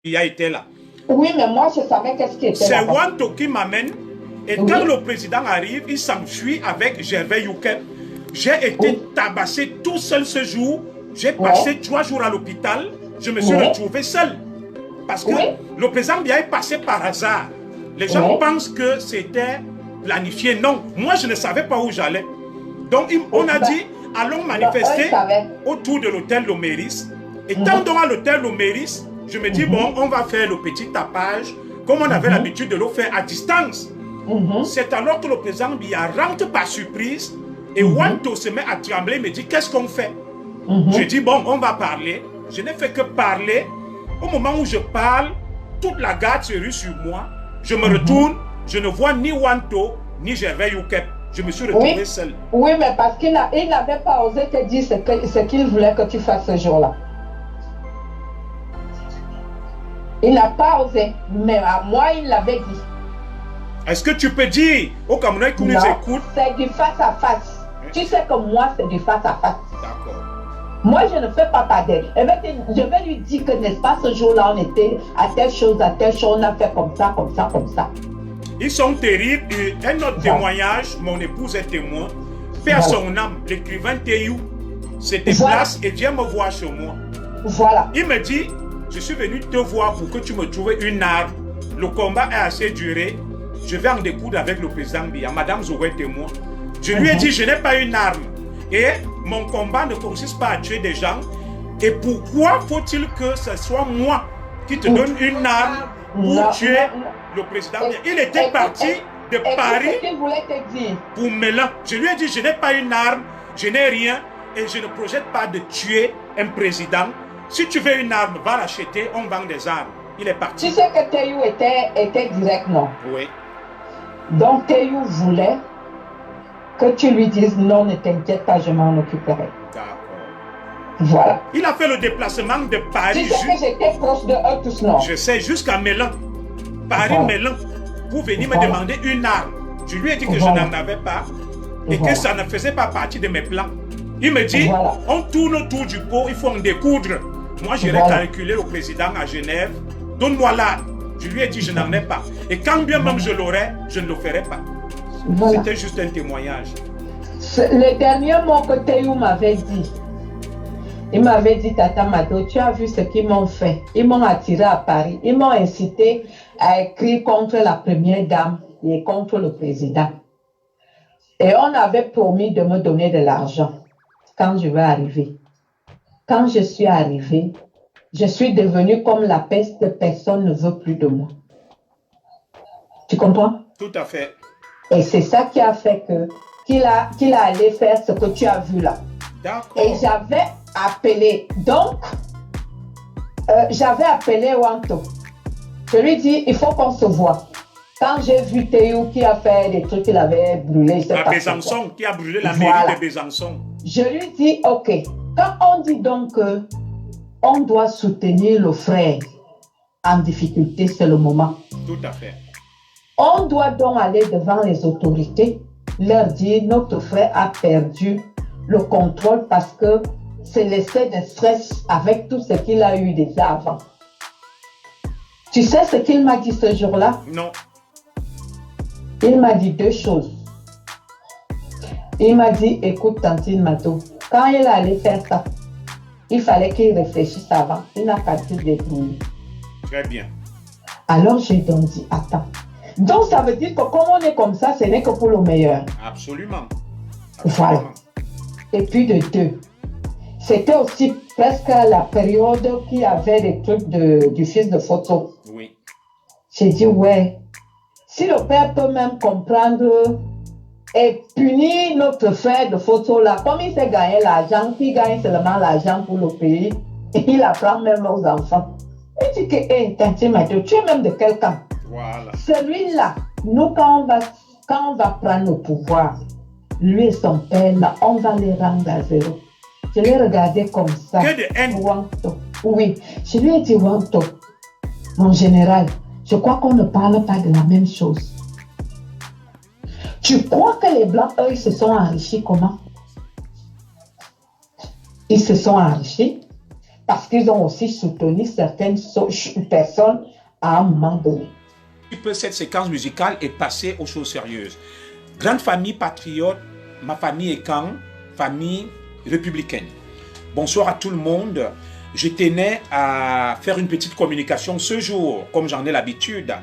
Biya était là. Oui, mais moi, je savais qu'est-ce qui était là. C'est Wanto qui m'amène. Et quand le président arrive, il s'enfuit avec Gervais Youkep. J'ai été tabassé tout seul ce jour. J'ai passé 3 jours à l'hôpital. Je me suis retrouvé seul. Parce que le président Biya est passé par hasard. Les gens pensent que c'était planifié. Non, moi je ne savais pas où j'allais. Donc on a dit, allons manifester autour de l'hôtel Loméris. Et tant à l'hôtel Loméris, je me dis, bon, on va faire le petit tapage, comme on avait l'habitude de le faire à distance. C'est alors que le président Biya rentre par surprise et Wanto se met à trembler, me dit, qu'est-ce qu'on fait? Je dis, bon, on va parler. Je n'ai fait que parler. Au moment où je parle, toute la garde se rue sur moi. Je me retourne, je ne vois ni Wanto, ni Gervais Youkep. Je me suis retrouvé seul. Oui, mais parce qu'il n'avait pas osé te dire ce qu'il voulait que tu fasses ce jour-là. Il n'a pas osé, mais à moi, il l'avait dit. Est-ce que tu peux dire aux Camerounais qui nous écoutent? C'est du face à face. Tu sais que moi, c'est du face à face. D'accord. Moi, je ne fais pas pareil. Je vais lui dire que, n'est-ce pas, ce jour-là, on était à telle chose, on a fait comme ça, comme ça, comme ça. Ils sont terribles. Et un autre témoignage, mon épouse est témoin. Paix à son âme, l'écrivain Théou se déplace et vient me voir chez moi. Voilà. Il me dit, je suis venu te voir pour que tu me trouves une arme. Le combat est assez duré. Je vais en découdre avec le président Biya. Madame Zoé est témoin. Je lui ai dit, je n'ai pas une arme. Et mon combat ne consiste pas à tuer des gens. Et pourquoi faut-il que ce soit moi qui te donne une arme pour tuer le président? Il était parti de Paris pour Mélan. Je lui ai dit, je n'ai pas une arme, je n'ai rien et je ne projette pas de tuer un président. Si tu veux une arme, va l'acheter, on vend des armes. Il est parti. Tu sais que Théou était direct, non? Oui. Donc Théou voulait que tu lui dises non, ne t'inquiète pas, je m'en occuperai. D'accord. Voilà. Il a fait le déplacement de Paris. Tu sais que j'étais proche de eux tous, non? Je sais, jusqu'à Mélan. Paris-Mélan. Pour venir me demander une arme. Je lui ai dit que je n'en avais pas et que ça ne faisait pas partie de mes plans. Il me dit, on tourne autour du pot, il faut en découdre. Moi, j'irai calculer le président à Genève. Donne-moi l'arme. Je lui ai dit, je n'en ai pas. Et quand bien même je l'aurais, je ne le ferai pas. C'était juste un témoignage. Le dernier mot que Théou m'avait dit, il m'avait dit, Tata Mado, tu as vu ce qu'ils m'ont fait. Ils m'ont attiré à Paris. Ils m'ont incité à écrire contre la première dame et contre le président. Et on avait promis de me donner de l'argent quand je vais arriver. Quand je suis arrivée, je suis devenue comme la peste, personne ne veut plus de moi. Tu comprends? Tout à fait. Et c'est ça qui a fait qu'il a allé faire ce que tu as vu là. D'accord. Et j'avais appelé, j'avais appelé Wanto. Je lui dis, il faut qu'on se voit. Quand j'ai vu Théou qui a fait des trucs qu'il avait brûlés, à Besançon, qui a brûlé la mairie de Besançon. Je lui dis, ok, quand on dit donc qu'on doit soutenir le frère en difficulté, c'est le moment. Tout à fait. On doit donc aller devant les autorités, leur dire, notre frère a perdu le contrôle parce que c'est l'essai de stress avec tout ce qu'il a eu déjà avant. Tu sais ce qu'il m'a dit ce jour-là? Non. Il m'a dit 2 choses. Il m'a dit, écoute Tantine Mato, quand il allait faire ça, il fallait qu'il réfléchisse avant. Il n'a pas pu se débrouiller. Très bien. Alors j'ai donc dit, attends. Donc ça veut dire que comme on est comme ça, ce n'est que pour le meilleur. Absolument. Voilà. Et puis de 2. C'était aussi presque la période qui avait des trucs du fils de photo. Oui. J'ai dit, ouais, si le père peut même comprendre et punir notre frère de photo là, comme il sait gagner l'argent, qui gagne seulement l'argent pour le pays, et il apprend même aux enfants. Il dit que, hé, Tantimato, tu es même de quel camp? Voilà. Celui-là, nous, quand on va prendre le pouvoir, lui et son père, là, on va les rendre à zéro. Je l'ai regardé comme ça. Que de haine. Wanto. Oui, je lui ai dit, Wanto, mon général, je crois qu'on ne parle pas de la même chose. Tu crois que les Blancs, eux, ils se sont enrichis comment? Ils se sont enrichis parce qu'ils ont aussi soutenu certaines personnes à un moment donné. Cette séquence musicale est passée aux choses sérieuses. Grande famille patriote, ma famille est Kang, famille républicaine. Bonsoir à tout le monde. Je tenais à faire une petite communication ce jour, comme j'en ai l'habitude.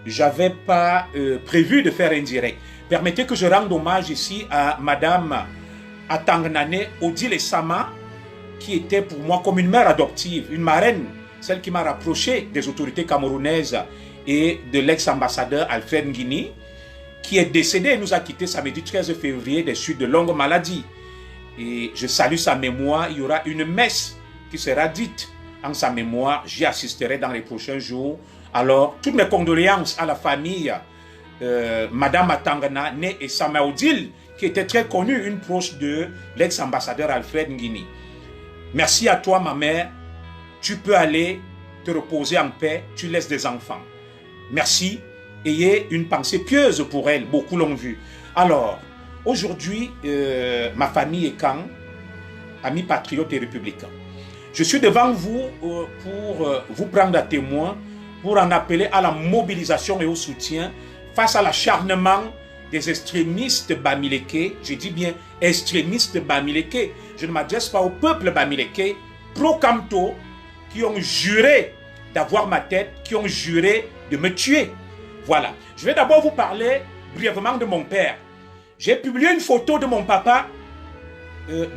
Je n'avais pas prévu de faire un direct. Permettez que je rende hommage ici à Madame Atangnane Odile Sama, qui était pour moi comme une mère adoptive, une marraine, celle qui m'a rapproché des autorités camerounaises et de l'ex-ambassadeur Alfred Nguini, qui est décédé et nous a quittés samedi 13 février des suites de longues maladies. Et je salue sa mémoire. Il y aura une messe qui sera dite en sa mémoire. J'y assisterai dans les prochains jours. Alors, toutes mes condoléances à la famille Madame Atangana, née et Samaoudil, qui était très connue, une proche de l'ex-ambassadeur Alfred Nguini. Merci à toi, ma mère. Tu peux aller te reposer en paix. Tu laisses des enfants. Merci. Ayez une pensée pieuse pour elle. Beaucoup l'ont vu. Alors, aujourd'hui, ma famille est Kang, amis patriotes et républicains. Je suis devant vous pour vous prendre à témoin, pour en appeler à la mobilisation et au soutien face à l'acharnement des extrémistes bamileke. Je dis bien extrémistes bamileke. Je ne m'adresse pas au peuple bamileke, pro-Kamto, qui ont juré d'avoir ma tête, qui ont juré de me tuer. Voilà. Je vais d'abord vous parler brièvement de mon père. J'ai publié une photo de mon papa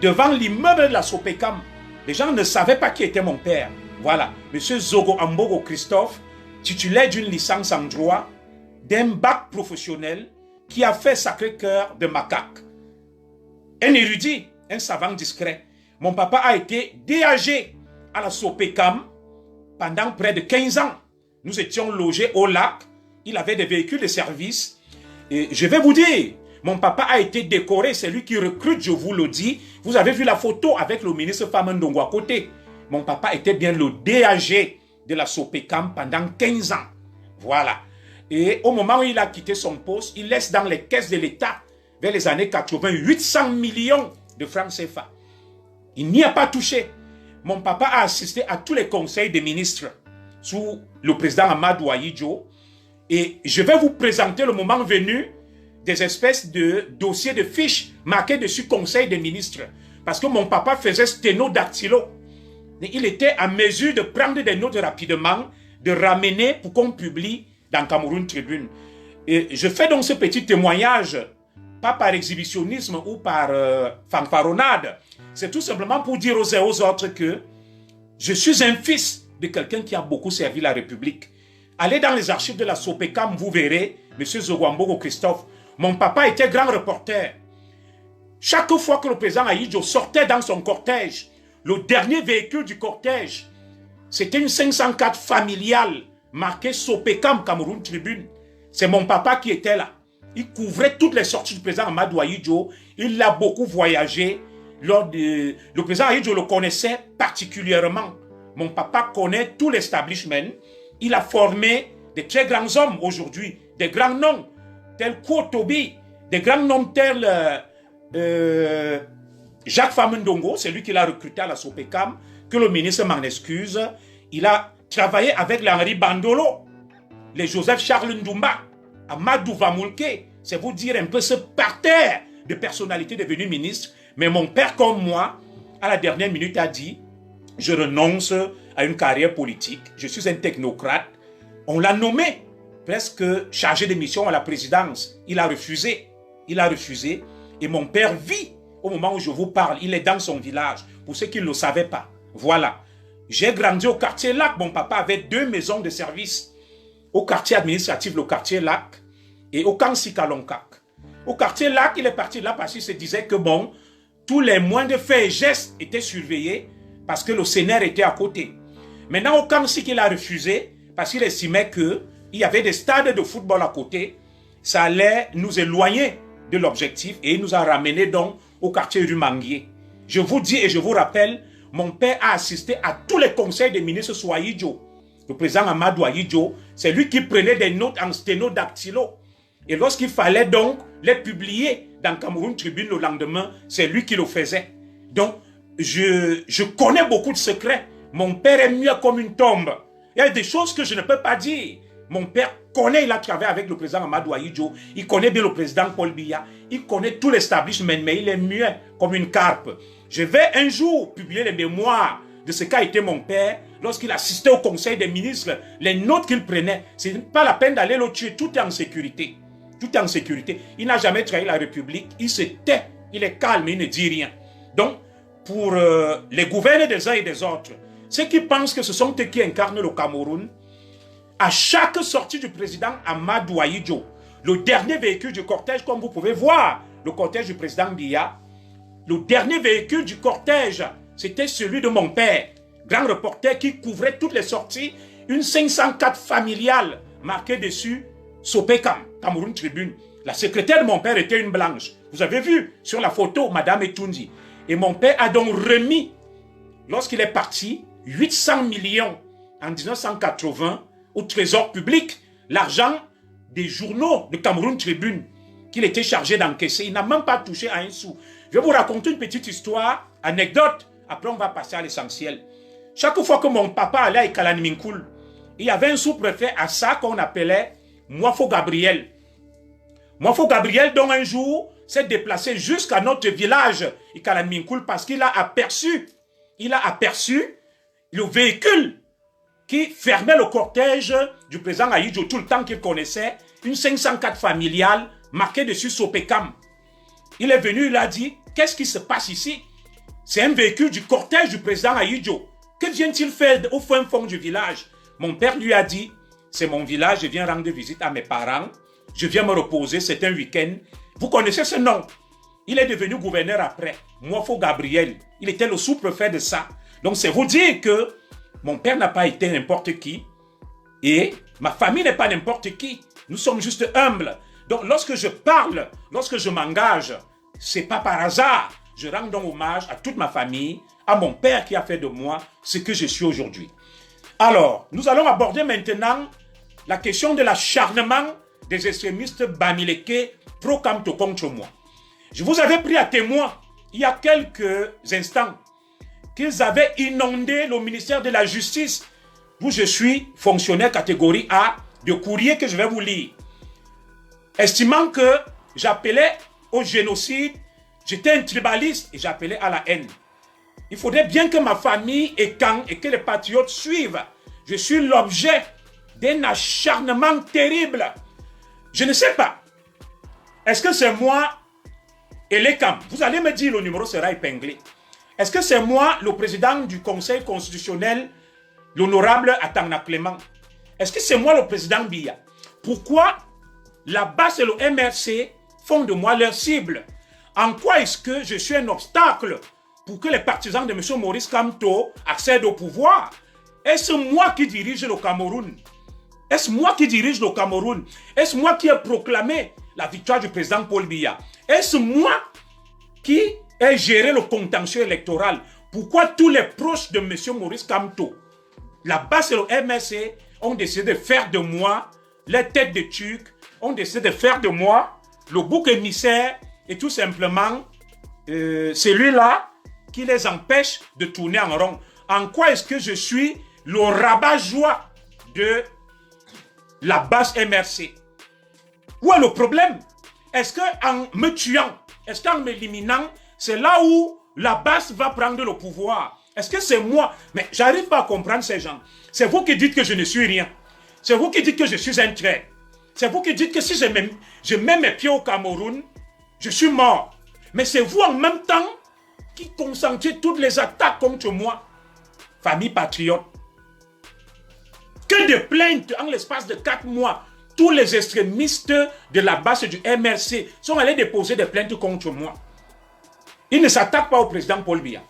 devant l'immeuble de la Sopekam. Les gens ne savaient pas qui était mon père. Voilà. Monsieur Zogo Ambogo Christophe, titulaire d'une licence en droit, d'un bac professionnel, qui a fait Sacré-Cœur de Macaque. Un érudit, un savant discret. Mon papa a été DAG à la Sopekam pendant près de 15 ans. Nous étions logés au lac. Il avait des véhicules de service. Et je vais vous dire, mon papa a été décoré, c'est lui qui recrute, je vous le dis. Vous avez vu la photo avec le ministre Famen Ndongo à côté. Mon papa était bien le DAG de la Sopekam pendant 15 ans. Voilà. Et au moment où il a quitté son poste, il laisse dans les caisses de l'État, vers les années 80, 800 millions de francs CFA. Il n'y a pas touché. Mon papa a assisté à tous les conseils des ministres sous le président Amadou Ahidjo. Et je vais vous présenter le moment venu des espèces de dossiers de fiches marqués dessus conseil des ministres. Parce que mon papa faisait sténodactylo. Il était à mesure de prendre des notes rapidement, de ramener pour qu'on publie dans Cameroun Tribune. Et je fais donc ce petit témoignage, pas par exhibitionnisme ou par fanfaronnade. C'est tout simplement pour dire aux uns et aux autres que je suis un fils de quelqu'un qui a beaucoup servi la République. Allez dans les archives de la Sopekam, vous verrez, M. Zogwambogo Christophe, mon papa était grand reporter. Chaque fois que le président Ahidjo sortait dans son cortège, le dernier véhicule du cortège, c'était une 504 familiale marquée Sopekam Cameroun Tribune. C'est mon papa qui était là. Il couvrait toutes les sorties du président Amadou Ahidjo. Il a beaucoup voyagé. Le président Ahidjo le connaissait particulièrement. Mon papa connaît tout l'establishment. Il a formé de très grands hommes aujourd'hui, des grands noms tels Kouotobi, des grands noms tels Jacques Famendongo, c'est lui qui l'a recruté à la Sopekam, que le ministre m'en excuse. Il a travaillé avec les Henri Bandolo, les Joseph Charles Ndoumba, Amadou Vamoulke, c'est vous dire un peu ce parterre de personnalités devenues ministres. Mais mon père comme moi, à la dernière minute a dit, je renonce à une carrière politique, je suis un technocrate. On l'a nommé presque chargé de mission à la présidence. Il a refusé. Et mon père vit au moment où je vous parle. Il est dans son village, pour ceux qui ne le savaient pas. Voilà. J'ai grandi au quartier Lac. Mon papa avait 2 maisons de service. Au quartier administratif, le quartier Lac, et au Kansi-Kalonkak. Au quartier Lac, il est parti là parce qu'il se disait que bon, tous les moindres faits et gestes étaient surveillés parce que le CNR était à côté. Maintenant, au Kansi, il a refusé parce qu'il estimait qu'il y avait des stades de football à côté. Ça allait nous éloigner de l'objectif et il nous a ramenés donc au quartier Rumanguier. Je vous dis et je vous rappelle, mon père a assisté à tous les conseils des ministres sous Ahidjo. Le président Amadou Ahidjo, c'est lui qui prenait des notes en sténodactylo. Et lorsqu'il fallait donc les publier dans Cameroun Tribune le lendemain, c'est lui qui le faisait. Donc, je connais beaucoup de secrets Mon père est muet comme une tombe. Il y a des choses que je ne peux pas dire. Mon père connaît, il a travaillé avec le président Amadou Ahidjo, il connaît bien le président Paul Biya, il connaît tout l'establishment, mais il est muet comme une carpe. Je vais un jour publier les mémoires de ce qu'a été mon père lorsqu'il assistait au conseil des ministres, les notes qu'il prenait. Ce n'est pas la peine d'aller le tuer, tout est en sécurité. Tout est en sécurité. Il n'a jamais trahi la République, il se tait, il est calme, il ne dit rien. Donc, pour les gouverneurs des uns et des autres, ceux qui pensent que ce sont eux qui incarnent le Cameroun, à chaque sortie du président Amadou Ahidjo, le dernier véhicule du cortège, comme vous pouvez voir, le cortège du président Biya, le dernier véhicule du cortège, c'était celui de mon père, grand reporter qui couvrait toutes les sorties, une 504 familiale marquée dessus, Sopekam, Cameroun Tribune. La secrétaire de mon père était une blanche. Vous avez vu sur la photo, Madame Etundi. Et mon père a donc remis, lorsqu'il est parti, 800 millions en 1980 au trésor public, l'argent des journaux de Cameroun Tribune qu'il était chargé d'encaisser. Il n'a même pas touché à un sou. Je vais vous raconter une petite histoire, anecdote. Après, on va passer à l'essentiel. Chaque fois que mon papa allait à Ikalanminkoul, il y avait un sous-préfet à ça qu'on appelait Moifo Gabriel. Moifo Gabriel, dont un jour, s'est déplacé jusqu'à notre village, Ikalanminkoul, parce qu'il a aperçu le véhicule qui fermait le cortège du président Ahidjo tout le temps qu'il connaissait, une 504 familiale marquée dessus Sopekam. Il est venu, il a dit, qu'est-ce qui se passe ici? C'est un véhicule du cortège du président Ahidjo. Que vient-il faire au fin fond du village? Mon père lui a dit, c'est mon village, je viens rendre visite à mes parents, je viens me reposer, c'est un week-end. Vous connaissez ce nom? Il est devenu gouverneur après, Moifo Gabriel. Il était le sous-préfet de ça. Donc c'est vous dire que mon père n'a pas été n'importe qui et ma famille n'est pas n'importe qui. Nous sommes juste humbles. Donc lorsque je parle, lorsque je m'engage, c'est pas par hasard. Je rends donc hommage à toute ma famille, à mon père qui a fait de moi ce que je suis aujourd'hui. Alors, nous allons aborder maintenant la question de l'acharnement des extrémistes Bamileke pro-Kamto contre moi. Je vous avais pris à témoin il y a quelques instants qu'ils avaient inondé le ministère de la Justice, d'où je suis fonctionnaire catégorie A, de courrier que je vais vous lire. Estimant que j'appelais au génocide, j'étais un tribaliste et j'appelais à la haine. Il faudrait bien que ma famille écante et que les patriotes suivent. Je suis l'objet d'un acharnement terrible. Je ne sais pas. Est-ce que c'est moi et les camps? Vous allez me dire, le numéro sera épinglé. Est-ce que c'est moi, le président du Conseil constitutionnel, l'honorable Atangna Clément? Est-ce que c'est moi, le président Biya? Pourquoi la BAS et le MRC font de moi leur cible? En quoi est-ce que je suis un obstacle pour que les partisans de M. Maurice Kamto accèdent au pouvoir? Est-ce moi qui dirige le Cameroun? Est-ce moi qui dirige le Cameroun? Est-ce moi qui ai proclamé la victoire du président Paul Biya? Est-ce moi qui ai géré le contentieux électoral? Pourquoi tous les proches de M. Maurice Kamto, la BAS et le MRC, ont décidé de faire de moi les têtes de Turcs, ont décidé de faire de moi le bouc émissaire et tout simplement celui-là qui les empêche de tourner en rond? En quoi est-ce que je suis le rabat-joie de la BAS MRC? Où est le problème? Est-ce qu'en me tuant, est-ce qu'en m'éliminant, c'est là où la BAS va prendre le pouvoir? Est-ce que c'est moi? Mais j'arrive pas à comprendre ces gens. C'est vous qui dites que je ne suis rien. C'est vous qui dites que je suis un traître. C'est vous qui dites que si je mets mes pieds au Cameroun, je suis mort. Mais c'est vous en même temps qui concentrez toutes les attaques contre moi. Famille patriote. Que de plaintes en l'espace de 4 mois. Tous les extrémistes de la base du MRC sont allés déposer des plaintes contre moi. Ils ne s'attaquent pas au président Paul Biya.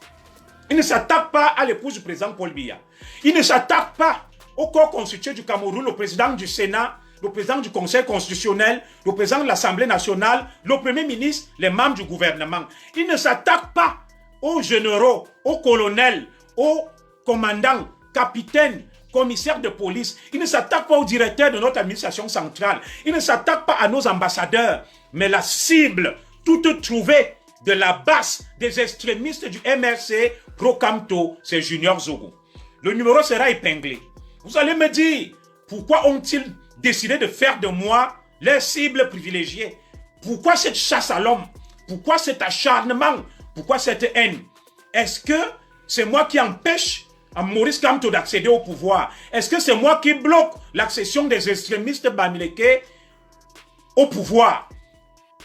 Ils ne s'attaquent pas à l'épouse du président Paul Biya. Ils ne s'attaquent pas au corps constitué du Cameroun, le président du Sénat, le président du Conseil constitutionnel, le président de l'Assemblée nationale, le Premier ministre, les membres du gouvernement. Ils ne s'attaquent pas aux généraux, aux colonels, aux commandants, capitaines, commissaires de police. Ils ne s'attaquent pas au directeur de notre administration centrale. Ils ne s'attaquent pas à nos ambassadeurs. Mais la cible toute trouvée de la base des extrémistes du MRC pro-Kamto, c'est Junior Zogo. Le numéro sera épinglé. Vous allez me dire, pourquoi ont-ils décidé de faire de moi leur cible privilégiée? Pourquoi cette chasse à l'homme? Pourquoi cet acharnement? Pourquoi cette haine? Est-ce que c'est moi qui empêche à Maurice Kamto d'accéder au pouvoir? Est-ce que c'est moi qui bloque l'accession des extrémistes bamileke au pouvoir?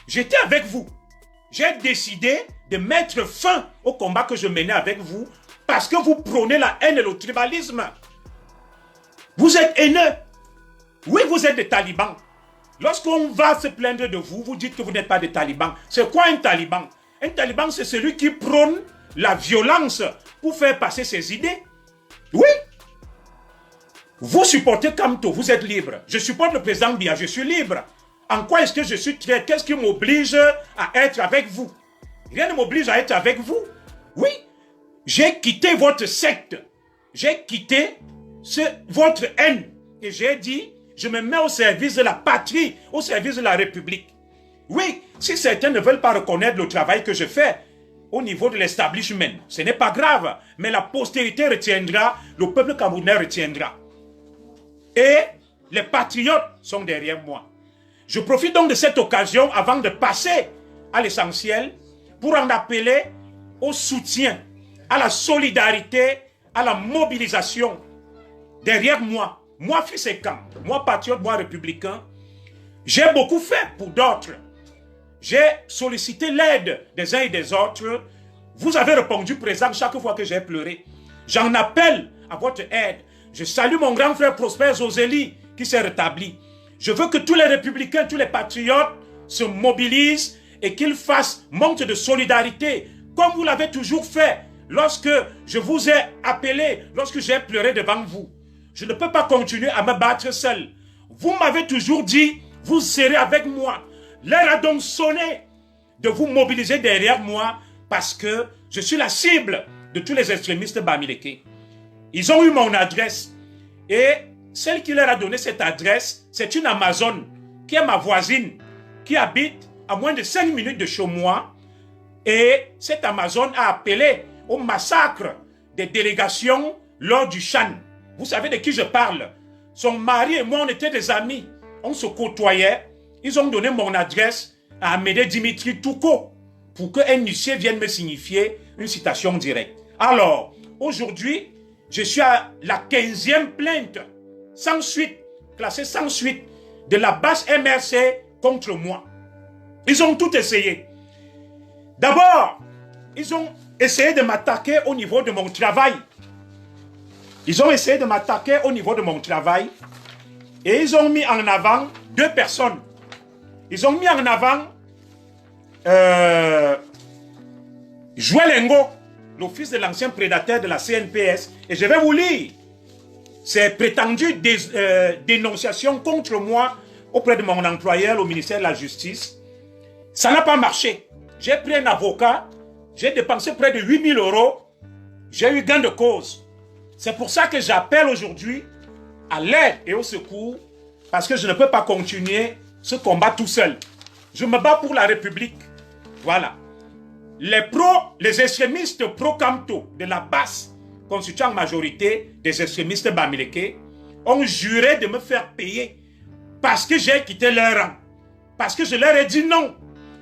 J'étais avec vous. J'ai décidé de mettre fin au combat que je menais avec vous parce que vous prônez la haine et le tribalisme. Vous êtes haineux. Oui, vous êtes des talibans. Lorsqu'on va se plaindre de vous, vous dites que vous n'êtes pas des talibans. C'est quoi un taliban? Un taliban, c'est celui qui prône la violence pour faire passer ses idées. Oui. Vous supportez Kamto, vous êtes libre. Je supporte le président Biya, je suis libre. En quoi est-ce que je suis traître? Qu'est-ce qui m'oblige à être avec vous? Rien ne m'oblige à être avec vous. Oui. J'ai quitté votre secte. J'ai quitté votre haine. Et j'ai dit, je me mets au service de la patrie, au service de la République. Oui, si certains ne veulent pas reconnaître le travail que je fais au niveau de l'establishment, ce n'est pas grave. Mais la postérité retiendra, le peuple camerounais retiendra. Et les patriotes sont derrière moi. Je profite donc de cette occasion avant de passer à l'essentiel pour en appeler au soutien, à la solidarité, à la mobilisation. Derrière moi, moi fils et camp, moi patriote, moi républicain, j'ai beaucoup fait pour d'autres. J'ai sollicité l'aide des uns et des autres. Vous avez répondu présent chaque fois que j'ai pleuré. J'en appelle à votre aide. Je salue mon grand frère Prosper Zozeli qui s'est rétabli. Je veux que tous les républicains, tous les patriotes se mobilisent et qu'ils fassent montre de solidarité, comme vous l'avez toujours fait lorsque je vous ai appelé, lorsque j'ai pleuré devant vous. Je ne peux pas continuer à me battre seul. Vous m'avez toujours dit, vous serez avec moi. L'heure a donc sonné de vous mobiliser derrière moi parce que je suis la cible de tous les extrémistes bamileke. Ils ont eu mon adresse et celle qui leur a donné cette adresse, c'est une Amazone qui est ma voisine, qui habite à moins de 5 minutes de chez moi. Et cette Amazone a appelé au massacre des délégations lors du Chan. Vous savez de qui je parle? Son mari et moi, on était des amis. On se côtoyait. Ils ont donné mon adresse à Amédée Dimitri Touko pour qu'un huissier vienne me signifier une citation directe. Alors, aujourd'hui, je suis à la 15e plainte, sans suite, classée sans suite, de la base MRC contre moi. Ils ont tout essayé. D'abord, ils ont essayé de m'attaquer au niveau de mon travail. Ils ont essayé de m'attaquer au niveau de mon travail et ils ont mis en avant 2 personnes. Ils ont mis en avant Joël Ngo, le fils de l'ancien prédateur de la CNPS. Et je vais vous lire ces prétendues dénonciations contre moi auprès de mon employeur au ministère de la Justice. Ça n'a pas marché. J'ai pris un avocat, j'ai dépensé près de 8 000 €, j'ai eu gain de cause. C'est pour ça que j'appelle aujourd'hui à l'aide et au secours, parce que je ne peux pas continuer ce combat tout seul. Je me bats pour la République. Voilà. Les extrémistes pro-Kamto de la base, constituant en majorité des extrémistes bamileke, ont juré de me faire payer parce que j'ai quitté leur rang. Parce que je leur ai dit non.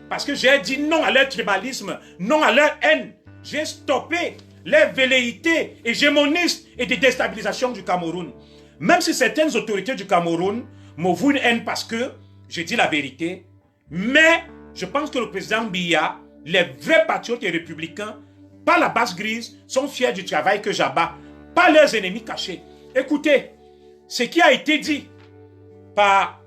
Parce que j'ai dit non à leur tribalisme, non à leur haine. J'ai stoppé les velléités hégémonistes et de déstabilisation du Cameroun. Même si certaines autorités du Cameroun me vouent une haine parce que j'ai dit la vérité, mais je pense que le président Biya, les vrais patriotes et républicains, pas la base grise, sont fiers du travail que j'abats, pas leurs ennemis cachés. Écoutez, ce qui a été dit par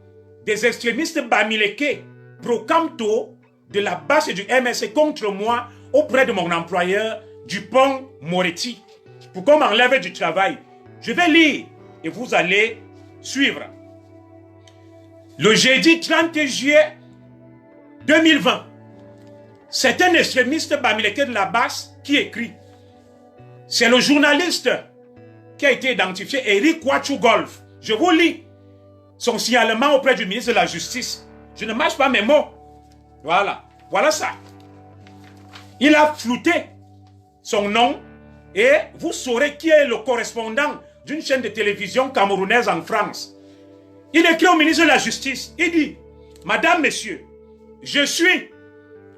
des extrémistes bamileke pro-Kamto de la base et du MSC contre moi auprès de mon employeur Dupont Moretti pour qu'on m'enlève du travail. Je vais lire et vous allez suivre. Le jeudi 30 juillet 2020, c'est un extrémiste bamileke de la base qui écrit. C'est le journaliste qui a été identifié, Eric Ouachou Golf. Je vous lis son signalement auprès du ministre de la Justice. Je ne mâche pas mes mots. Voilà. Voilà ça. Il a flouté son nom Et vous saurez qui est le correspondant d'une chaîne de télévision camerounaise en France. Il écrit au ministre de la Justice. Il dit, Madame, Messieurs, je suis,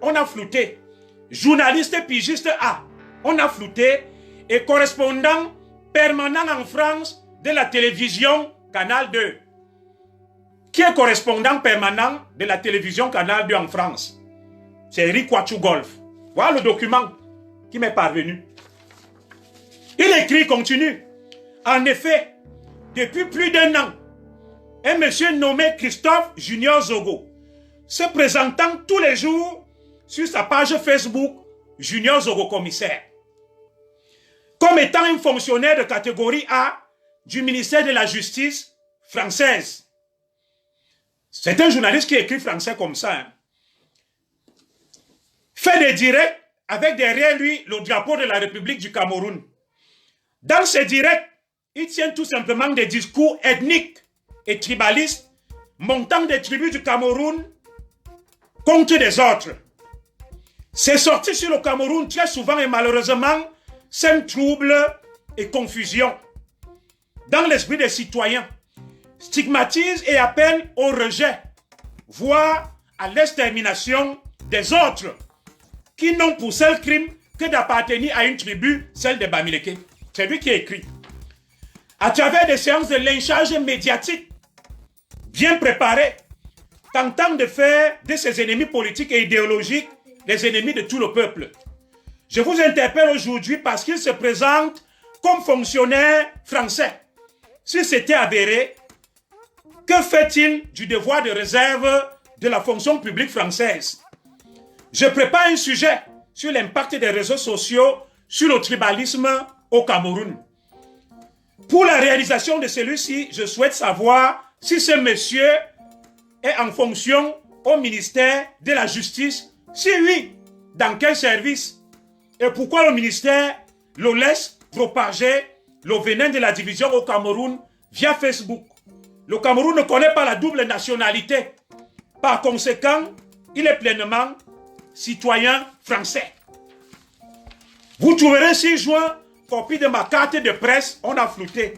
on a flouté, journaliste pigiste A, on a flouté, et correspondant permanent en France de la télévision Canal 2. Qui est correspondant permanent de la télévision Canal 2 en France? C'est Eric Kwachu Golf. Voilà le document qui m'est parvenu. Il écrit, continue. En effet, depuis plus d'1 an, un monsieur nommé Christophe Junior Zogo, se présentant tous les jours sur sa page Facebook Junior Zogo Commissaire, comme étant un fonctionnaire de catégorie A du ministère de la Justice française. C'est un journaliste qui écrit français comme ça. Hein. Fait des directs avec derrière lui le drapeau de la République du Cameroun. Dans ces directs, il tient tout simplement des discours ethniques et tribalistes, montant des tribus du Cameroun contre des autres. Ces sorties sur le Cameroun, très souvent et malheureusement, sèment trouble et confusion dans l'esprit des citoyens, stigmatisent et appellent au rejet, voire à l'extermination des autres, qui n'ont pour seul crime que d'appartenir à une tribu, celle des Bamileke. C'est lui qui écrit. À travers des séances de lynchage médiatique bien préparées, tentant de faire de ses ennemis politiques et idéologiques les ennemis de tout le peuple. Je vous interpelle aujourd'hui parce qu'il se présente comme fonctionnaire français. Si c'était avéré, que fait-il du devoir de réserve de la fonction publique française? Je prépare un sujet sur l'impact des réseaux sociaux sur le tribalisme au Cameroun. Pour la réalisation de celui-ci, je souhaite savoir si ce monsieur est en fonction au ministère de la Justice. Si oui, dans quel service? Et pourquoi le ministère le laisse propager le venin de la division au Cameroun via Facebook? Le Cameroun ne connaît pas la double nationalité. Par conséquent, il est pleinement citoyen français. Vous trouverez 6 juin copie de ma carte de presse, on a flouté.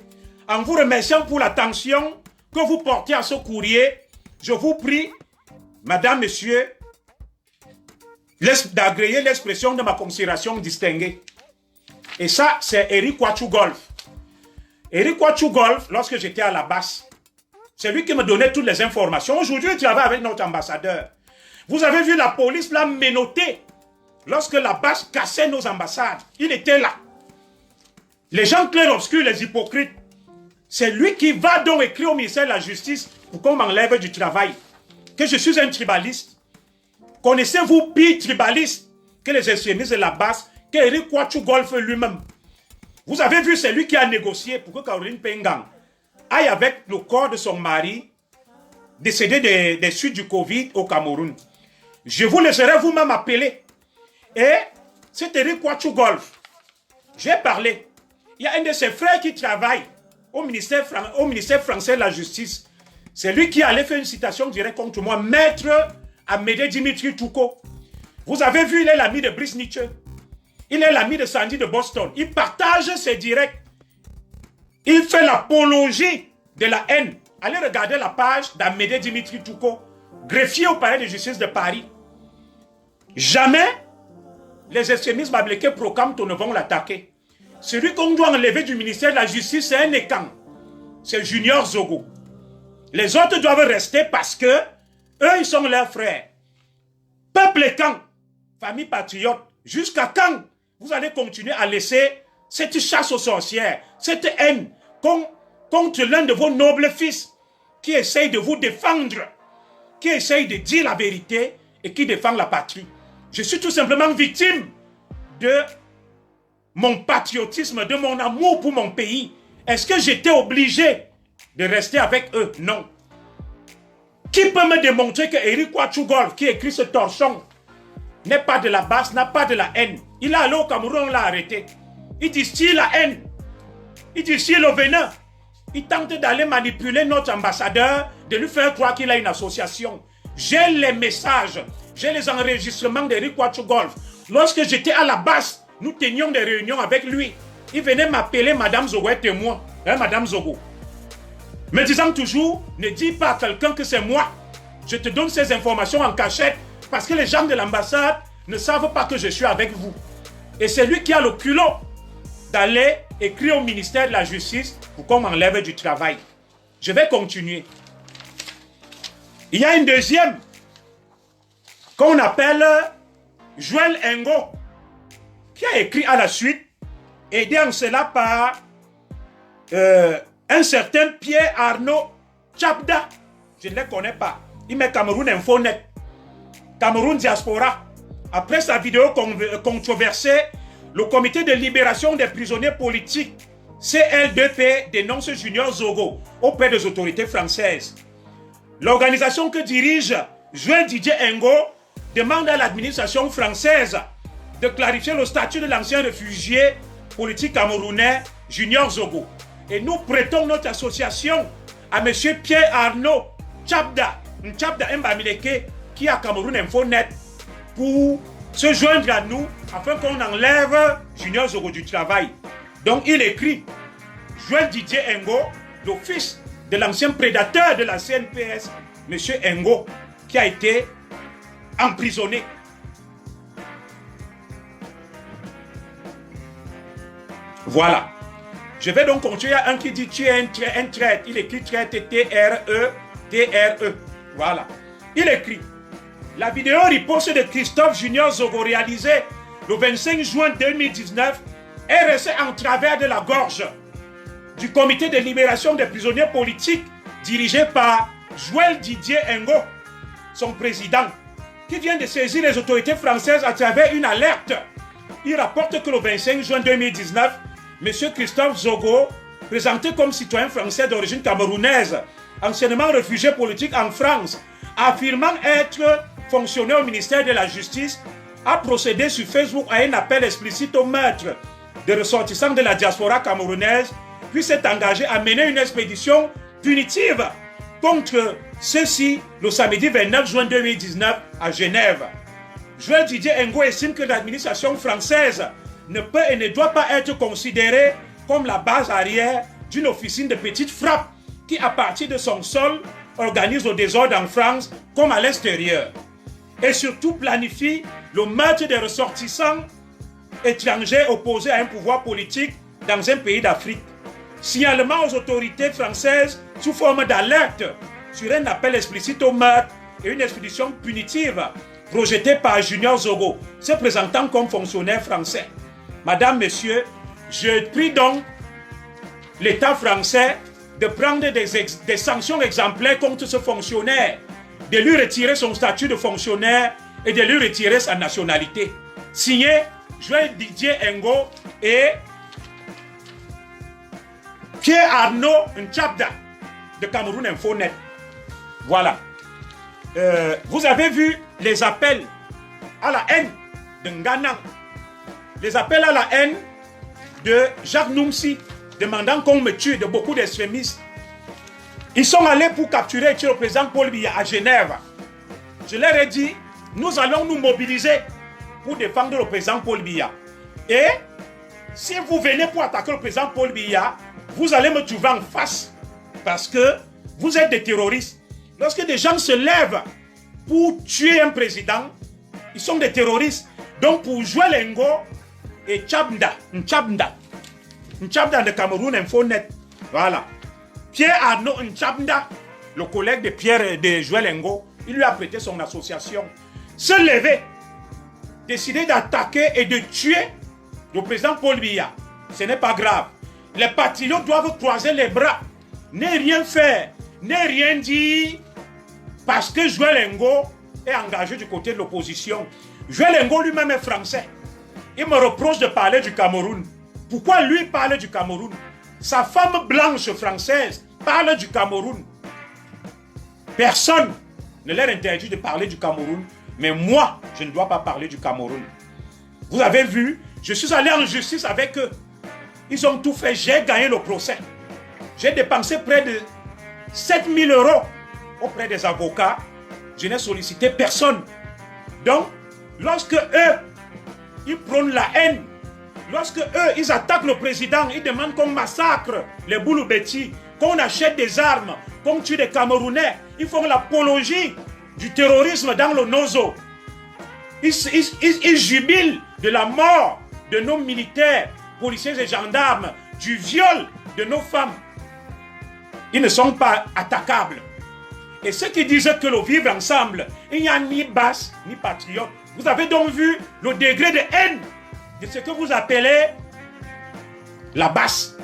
En vous remerciant pour l'attention que vous portez à ce courrier, je vous prie, Madame, Monsieur, d'agréer l'expression de ma considération distinguée. Et ça, c'est Eric Kwachu Golf. Eric Kwachu Golf, lorsque j'étais à la base, c'est lui qui me donnait toutes les informations. Aujourd'hui, il travaille avec notre ambassadeur. Vous avez vu la police l'a menotté lorsque la base cassait nos ambassades. Il était là. Les gens clairs-obscurs, les hypocrites, c'est lui qui va donc écrire au ministère de la Justice pour qu'on m'enlève du travail. Que je suis un tribaliste. Connaissez-vous pire tribaliste que les extrémistes de la base, que Eric Kwachu Golf lui-même? Vous avez vu, c'est lui qui a négocié pour que Caroline Pengang aille avec le corps de son mari décédé des suites du Covid au Cameroun. Je vous laisserai vous-même appeler. Et c'est Eric Kwachu Golf. J'ai parlé. Il y a un de ses frères qui travaille au ministère français de la Justice. C'est lui qui allait faire une citation directe contre moi. Maître Amédée Dimitri Touko. Vous avez vu, il est l'ami de Brice Nietzsche. Il est l'ami de Sandy de Boston. Il partage ses directs. Il fait l'apologie de la haine. Allez regarder la page d'Amédée Dimitri Touko, greffier au palais de justice de Paris. Jamais les extrémistes bablékés proclament ne vont l'attaquer. Celui qu'on doit enlever du ministère de la Justice, c'est un écan. C'est Junior Zogo. Les autres doivent rester parce que eux, ils sont leurs frères. Peuple écan, famille patriote, jusqu'à quand vous allez continuer à laisser cette chasse aux sorcières, cette haine contre l'un de vos nobles fils qui essaye de vous défendre, qui essaye de dire la vérité et qui défend la patrie? Je suis tout simplement victime de mon patriotisme, de mon amour pour mon pays. Est-ce que j'étais obligé de rester avec eux? Non. Qui peut me démontrer que Eric Kwachu Golf, qui écrit ce torchon, n'est pas de la base, n'a pas de la haine? Il est allé au Cameroun, on l'a arrêté. Il distille la haine. Il distille le venin. Il tente d'aller manipuler notre ambassadeur, de lui faire croire qu'il a une association. J'ai les messages, j'ai les enregistrements d'Eric Kwachu Golf. Lorsque j'étais à la base, nous tenions des réunions avec lui. Il venait m'appeler Madame Zogo est témoin, hein, Madame Zogo. Me disant toujours, ne dis pas à quelqu'un que c'est moi. Je te donne ces informations en cachette parce que les gens de l'ambassade ne savent pas que je suis avec vous. Et c'est lui qui a le culot d'aller écrire au ministère de la Justice pour qu'on m'enlève du travail. Je vais continuer. Il y a une deuxième qu'on appelle Joël Ngo, qui a écrit à la suite, aidé en cela par un certain Pierre Arnaud Tchabda. Je ne les connais pas. Il met Cameroun Infonet, Cameroun Diaspora. Après sa vidéo controversée, le comité de libération des prisonniers politiques, CL2P, dénonce Junior Zogo auprès des autorités françaises. L'organisation que dirige Joël Didier Ngo demande à l'administration française de clarifier le statut de l'ancien réfugié politique camerounais Junior Zogo. Et nous prêtons notre association à M. Pierre Arnaud Tchabda Mbamileke, qui est à Cameroun Infonet, pour se joindre à nous afin qu'on enlève Junior Zogo du travail. Donc il écrit Joël Didier Ngo, le fils de l'ancien prédateur de la CNPS, M. Ngo, qui a été emprisonné. Voilà. Je vais donc continuer à un qui dit tu es un traître. Il écrit traître T-R-E. Voilà. Il écrit la vidéo riposte de Christophe Junior Zogo réalisée le 25 juin 2019 est restée en travers de la gorge du comité de libération des prisonniers politiques dirigé par Joël Didier Ngo, son président, qui vient de saisir les autorités françaises à travers une alerte. Il rapporte que le 25 juin 2019, M. Christophe Zogo, présenté comme citoyen français d'origine camerounaise, anciennement réfugié politique en France, affirmant être fonctionnaire au ministère de la Justice, a procédé sur Facebook à un appel explicite au meurtre de ressortissants de la diaspora camerounaise, puis s'est engagé à mener une expédition punitive contre ceux-ci le samedi 29 juin 2019 à Genève. Joël Didier Ngo estime que l'administration française ne peut et ne doit pas être considérée comme la base arrière d'une officine de petite frappe qui, à partir de son sol, organise le désordre en France comme à l'extérieur. Et surtout planifie le meurtre des ressortissants étrangers opposés à un pouvoir politique dans un pays d'Afrique. Signalement aux autorités françaises sous forme d'alerte sur un appel explicite au meurtre et une expédition punitive projetée par Junior Zogo, se présentant comme fonctionnaire français. Madame, Messieurs, je prie donc l'État français de prendre des sanctions exemplaires contre ce fonctionnaire, de lui retirer son statut de fonctionnaire et de lui retirer sa nationalité. Signé Joël Didier Ngo et Pierre Arnaud Tchabda de Cameroun Infonet. Voilà. Vous avez vu les appels à la haine de Ngana, les appels à la haine de Jacques Noumsi, demandant qu'on me tue, de beaucoup d'extrémistes. Ils sont allés pour capturer et tuer le président Paul Biya à Genève. Je leur ai dit, nous allons nous mobiliser pour défendre le président Paul Biya. Et si vous venez pour attaquer le président Paul Biya, vous allez me trouver en face parce que vous êtes des terroristes. Lorsque des gens se lèvent pour tuer un président, ils sont des terroristes. Donc pour Joël Ngo et Tchabda de Cameroun Infonet, voilà. Pierre Arnaud Tchabda, le collègue de Joël Ngo, il lui a prêté son association. Se lever, décider d'attaquer et de tuer le président Paul Biya, ce n'est pas grave. Les patriotes doivent croiser les bras, ne rien faire, ne rien dire, parce que Joël Ngo est engagé du côté de l'opposition. Joël Ngo lui-même est français. Il me reproche de parler du Cameroun. Pourquoi lui parle du Cameroun? Sa femme blanche française parle du Cameroun. Personne ne leur interdit de parler du Cameroun, mais moi, je ne dois pas parler du Cameroun. Vous avez vu, je suis allé en justice avec eux. Ils ont tout fait, j'ai gagné le procès. J'ai dépensé près de 7 000 € auprès des avocats. Je n'ai sollicité personne. Donc, lorsque eux, ils prônent la haine lorsque eux, ils attaquent le président, ils demandent qu'on massacre les Bouloubeti, qu'on achète des armes, qu'on tue des Camerounais, ils font l'apologie du terrorisme dans le Nozo. Ils jubilent de la mort de nos militaires, policiers et gendarmes, du viol de nos femmes. Ils ne sont pas attaquables. Et ceux qui disent que le vivre ensemble, il n'y a ni basse ni patriote. Vous avez donc vu le degré de haine de ce que vous appelez la basse.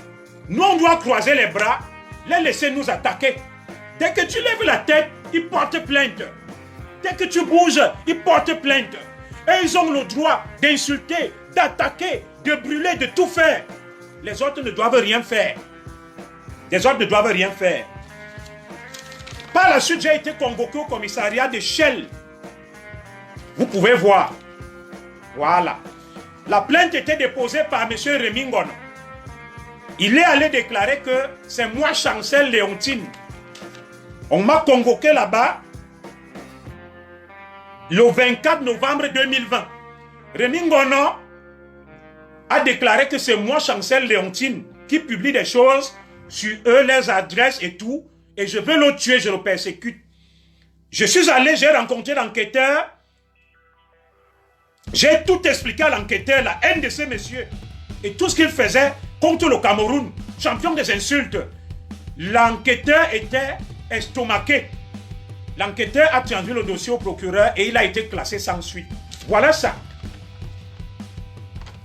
Nous, on doit croiser les bras, les laisser nous attaquer. Dès que tu lèves la tête, ils portent plainte. Dès que tu bouges, ils portent plainte. Et ils ont le droit d'insulter, d'attaquer, de brûler, de tout faire. Les autres ne doivent rien faire. Les autres ne doivent rien faire. Par la suite, j'ai été convoqué au commissariat de Shell. Vous pouvez voir. Voilà. La plainte était déposée par M. Rémy Ngono. Il est allé déclarer que c'est moi, Chancel Léontine. On m'a convoqué là-bas le 24 novembre 2020. Rémy Ngono a déclaré que c'est moi, Chancel Léontine, qui publie des choses sur eux, leurs adresses et tout. Et je veux le tuer, je le persécute. Je suis allé, j'ai rencontré l'enquêteur. J'ai tout expliqué à l'enquêteur, la haine de ces messieurs. Et tout ce qu'il faisait contre le Cameroun, champion des insultes. L'enquêteur était estomaqué. L'enquêteur a transmis le dossier au procureur et il a été classé sans suite. Voilà ça.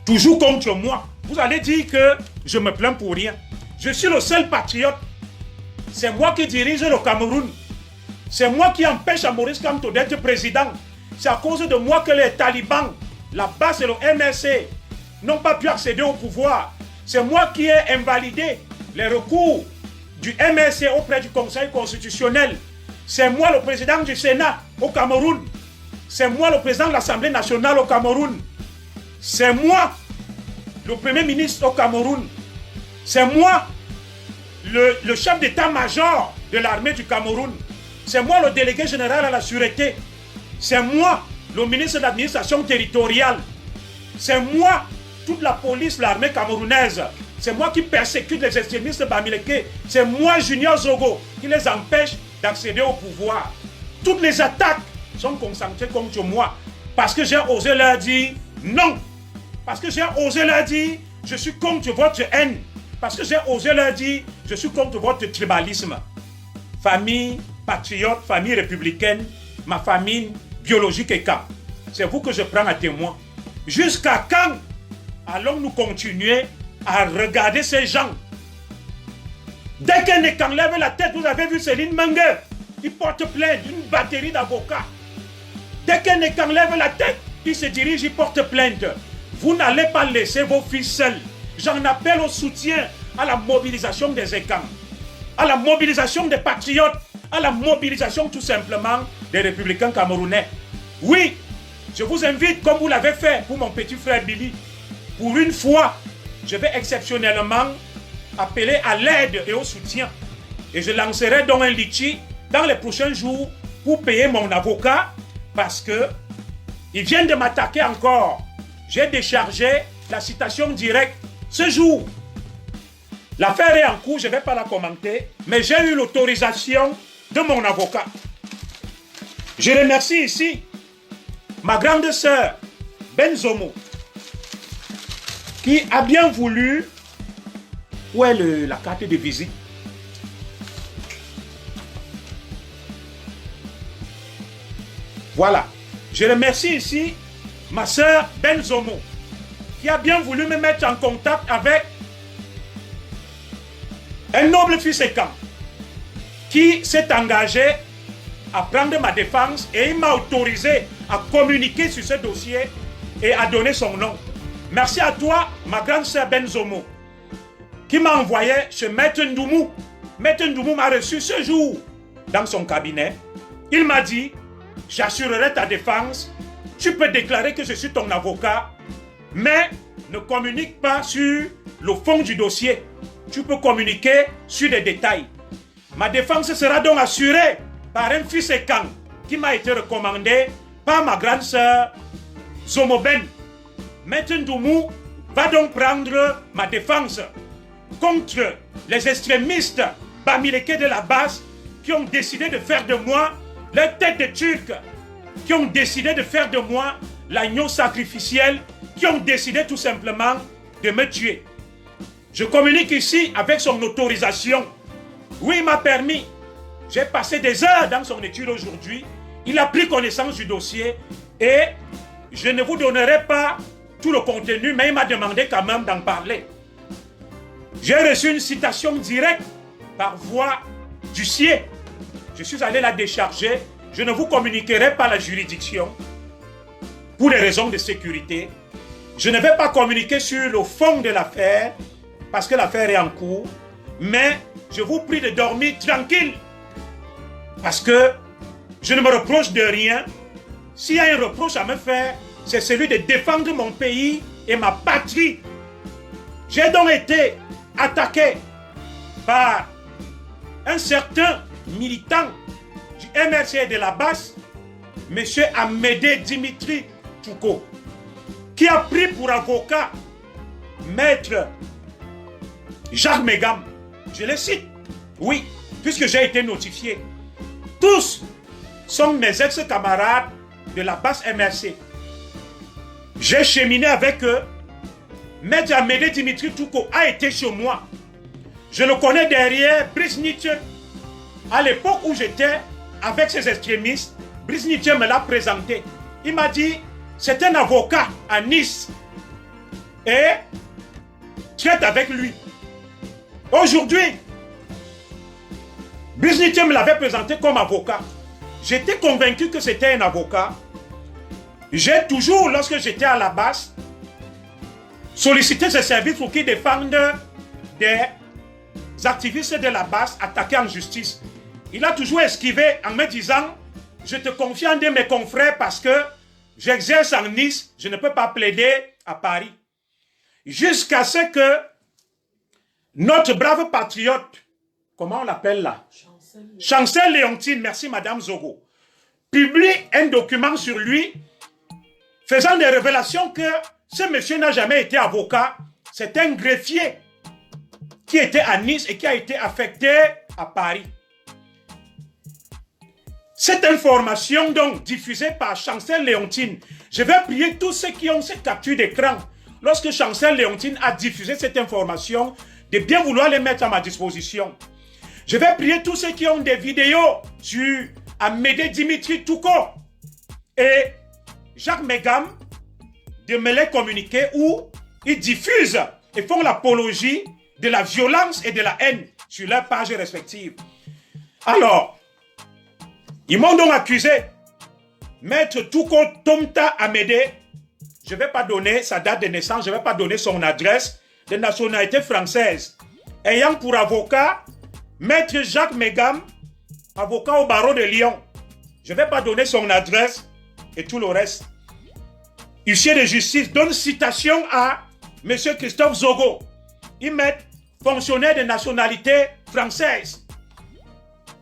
Toujours contre moi. Vous allez dire que je me plains pour rien. Je suis le seul patriote. C'est moi qui dirige le Cameroun. C'est moi qui empêche à Maurice Kamto d'être président. C'est à cause de moi que les talibans, la base et le MRC n'ont pas pu accéder au pouvoir. C'est moi qui ai invalidé les recours du MRC auprès du Conseil constitutionnel. C'est moi le président du Sénat au Cameroun. C'est moi le président de l'Assemblée nationale au Cameroun. C'est moi le premier ministre au Cameroun. C'est moi le chef d'état-major de l'armée du Cameroun. C'est moi le délégué général à la sûreté. C'est moi le ministre de l'administration territoriale. C'est moi toute la police, l'armée camerounaise. C'est moi qui persécute les extrémistes Bamileke. C'est moi, Junior Zogo, qui les empêche d'accéder au pouvoir. Toutes les attaques sont concentrées contre moi parce que j'ai osé leur dire non. Parce que j'ai osé leur dire je suis contre votre haine. Parce que j'ai osé leur dire je suis contre votre tribalisme. Famille patriote, famille républicaine, ma famille biologique et quand. C'est vous que je prends à témoin. Jusqu'à quand allons-nous continuer à regarder ces gens? Dès qu'un écan lève la tête, vous avez vu Céline Mengue, il porte plainte, une batterie d'avocats. Dès qu'un écan lève la tête, il se dirige, il porte plainte. Vous n'allez pas laisser vos fils seuls. J'en appelle au soutien, à la mobilisation des écans, à la mobilisation des patriotes, à la mobilisation tout simplement des républicains camerounais. Oui, je vous invite, comme vous l'avez fait pour mon petit frère Billy, pour une fois, je vais exceptionnellement appeler à l'aide et au soutien. Et je lancerai donc un litchi dans les prochains jours pour payer mon avocat parce que il vient de m'attaquer encore. J'ai déchargé la citation directe ce jour. L'affaire est en cours, je ne vais pas la commenter, mais j'ai eu l'autorisation de mon avocat. Je remercie ici ma grande sœur Benzomo qui a bien voulu. Où est la carte de visite? Voilà. Je remercie ici ma sœur Benzomo qui a bien voulu me mettre en contact avec un noble fils écan qui s'est engagé à prendre ma défense et il m'a autorisé à communiquer sur ce dossier et à donner son nom. Merci à toi, ma grande sœur Benzomo, qui m'a envoyé chez Maître Ndoumou. Maître Ndoumou m'a reçu ce jour dans son cabinet. Il m'a dit, j'assurerai ta défense, tu peux déclarer que je suis ton avocat, mais ne communique pas sur le fond du dossier. Tu peux communiquer sur des détails. Ma défense sera donc assurée par un fils écan qui m'a été recommandé par ma grande sœur Zomoben. Maître Ndoumou va donc prendre ma défense contre les extrémistes bamileke de la base qui ont décidé de faire de moi leur tête de turc, qui ont décidé de faire de moi l'agneau sacrificiel, qui ont décidé tout simplement de me tuer. Je communique ici avec son autorisation. Oui, il m'a permis. J'ai passé des heures dans son étude aujourd'hui. Il a pris connaissance du dossier et je ne vous donnerai pas tout le contenu, mais il m'a demandé quand même d'en parler. J'ai reçu une citation directe par voie d'huissier. Je suis allé la décharger. Je ne vous communiquerai pas la juridiction pour des raisons de sécurité. Je ne vais pas communiquer sur le fond de l'affaire parce que l'affaire est en cours. Mais je vous prie de dormir tranquille parce que je ne me reproche de rien. S'il y a un reproche à me faire, c'est celui de défendre mon pays et ma patrie. J'ai donc été attaqué par un certain militant du MRC de la base, M. Amédée Dimitri Touko, qui a pris pour avocat Maître Jacques Megam. Je le cite, oui, puisque j'ai été notifié. Tous sont mes ex-camarades de la base MRC. J'ai cheminé avec eux. Maître Amédée Dimitri Touko a été chez moi. Je le connais derrière Brice Nietzsche. À l'époque où j'étais avec ces extrémistes, Brice Nietzsche me l'a présenté. Il m'a dit, c'est un avocat à Nice. Et traite avec lui. Aujourd'hui, Brice Nietzsche me l'avait présenté comme avocat. J'étais convaincu que c'était un avocat. J'ai toujours, lorsque j'étais à la base, sollicité ses services pour qu'ils défendent des activistes de la base attaqués en justice. Il a toujours esquivé en me disant « Je te confie en de mes confrères parce que j'exerce en Nice, je ne peux pas plaider à Paris. » Jusqu'à ce que notre brave patriote, comment on l'appelle là? Chancel Léontine, merci Madame Zogo, publie un document sur lui faisant des révélations que ce monsieur n'a jamais été avocat. C'est un greffier qui était à Nice et qui a été affecté à Paris. Cette information donc diffusée par Chancel Léontine, je vais prier tous ceux qui ont cette capture d'écran, lorsque Chancel Léontine a diffusé cette information, de bien vouloir les mettre à ma disposition. Je vais prier tous ceux qui ont des vidéos sur Amédée Dimitri Touko et Jacques Megam de me les communiquer où ils diffusent et font l'apologie de la violence et de la haine sur leurs pages respectives. Alors, ils m'ont donc accusé, Maître Touko Tomta Amédée, je ne vais pas donner sa date de naissance, je ne vais pas donner son adresse, de nationalité française, ayant pour avocat Maître Jacques Megam, avocat au barreau de Lyon. Je ne vais pas donner son adresse et tout le reste. Huissier de justice donne citation à M. Christophe Zogo. Ils mettent fonctionnaire de nationalité française.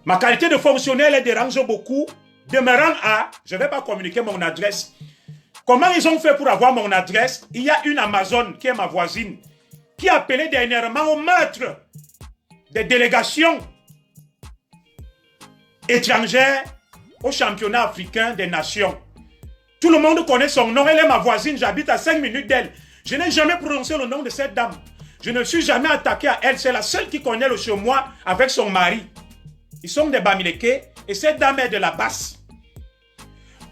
Ma qualité de fonctionnaire les dérange beaucoup. Demeurant à, je ne vais pas communiquer mon adresse. Comment ils ont fait pour avoir mon adresse? Il y a une Amazone qui est ma voisine, qui a appelé dernièrement au meurtre des délégations étrangères au championnat africain des nations. Tout le monde connaît son nom, elle est ma voisine, j'habite à 5 minutes d'elle. Je n'ai jamais prononcé le nom de cette dame. Je ne suis jamais attaqué à elle, c'est la seule qui connaît le chez moi avec son mari. Ils sont des Bamileke et cette dame est de la basse.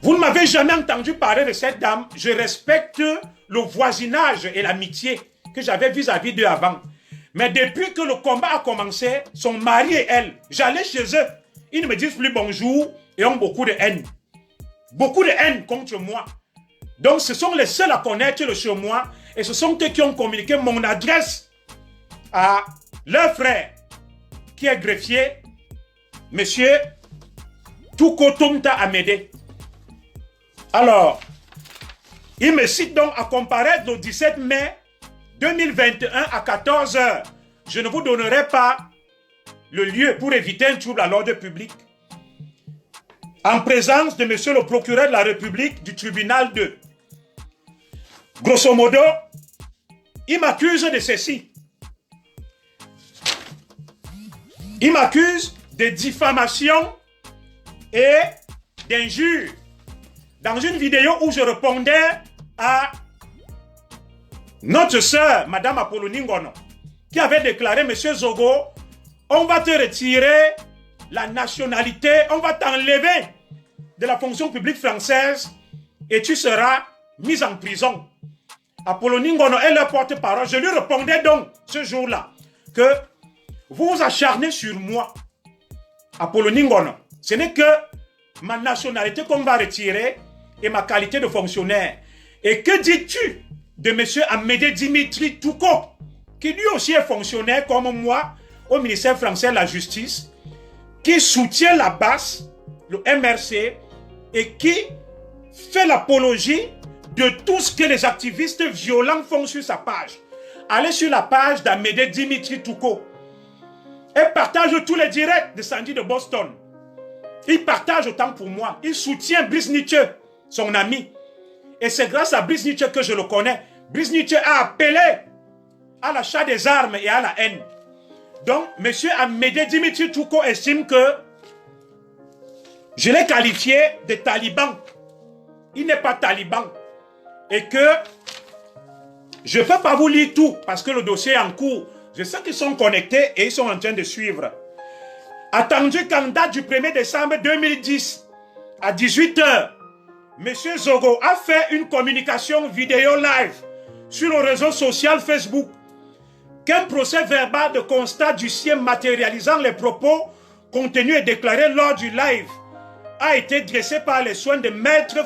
Vous ne m'avez jamais entendu parler de cette dame. Je respecte le voisinage et l'amitié que j'avais vis-à-vis d'eux avant. Mais depuis que le combat a commencé, son mari et elle, j'allais chez eux. Ils ne me disent plus bonjour et ont beaucoup de haine. Beaucoup de haine contre moi. Donc ce sont les seuls à connaître le chez moi et ce sont eux qui ont communiqué mon adresse à leur frère qui est greffier, monsieur Touko Tomta Amédée. Alors, il me cite donc à comparaître le 17 mai 2021 à 14 h. Je ne vous donnerai pas le lieu pour éviter un trouble à l'ordre public. En présence de monsieur le procureur de la République du tribunal 2. Grosso modo, Il m'accuse de ceci. Il m'accuse de diffamation et d'injure. Dans une vidéo où je répondais à notre sœur, Madame Apollonie Ngono, qui avait déclaré, Monsieur Zogo, on va te retirer la nationalité, on va t'enlever de la fonction publique française et tu seras mis en prison. Apollonie Ngono est leur porte-parole. Je lui répondais donc ce jour-là que vous vous acharnez sur moi. Apollonie Ngono, ce n'est que ma nationalité qu'on va retirer et ma qualité de fonctionnaire. Et que dis-tu de M. Amédée Dimitri Touko, qui lui aussi est fonctionnaire comme moi au ministère français de la Justice, qui soutient la BAS, le MRC, et qui fait l'apologie de tout ce que les activistes violents font sur sa page. Allez sur la page d'Amédée Dimitri Touko et partage tous les directs de Sandy de Boston. Il partage autant pour moi. Il soutient Brice Nietzsche, son ami. Et c'est grâce à Brice Nietzsche que je le connais. Brice Nietzsche a appelé à l'achat des armes et à la haine. Donc, M. Amédée Dimitri Touko estime que je l'ai qualifié de taliban. Il n'est pas taliban. Et que je ne peux pas vous lire tout parce que le dossier est en cours. Je sais qu'ils sont connectés et ils sont en train de suivre. Attendu qu'en date du 1er décembre 2010, à 18 h, M. Zogo a fait une communication vidéo live sur le réseau social Facebook qu'un procès verbal de constat d'huissier matérialisant les propos contenus et déclarés lors du live a été dressé par les soins de maître,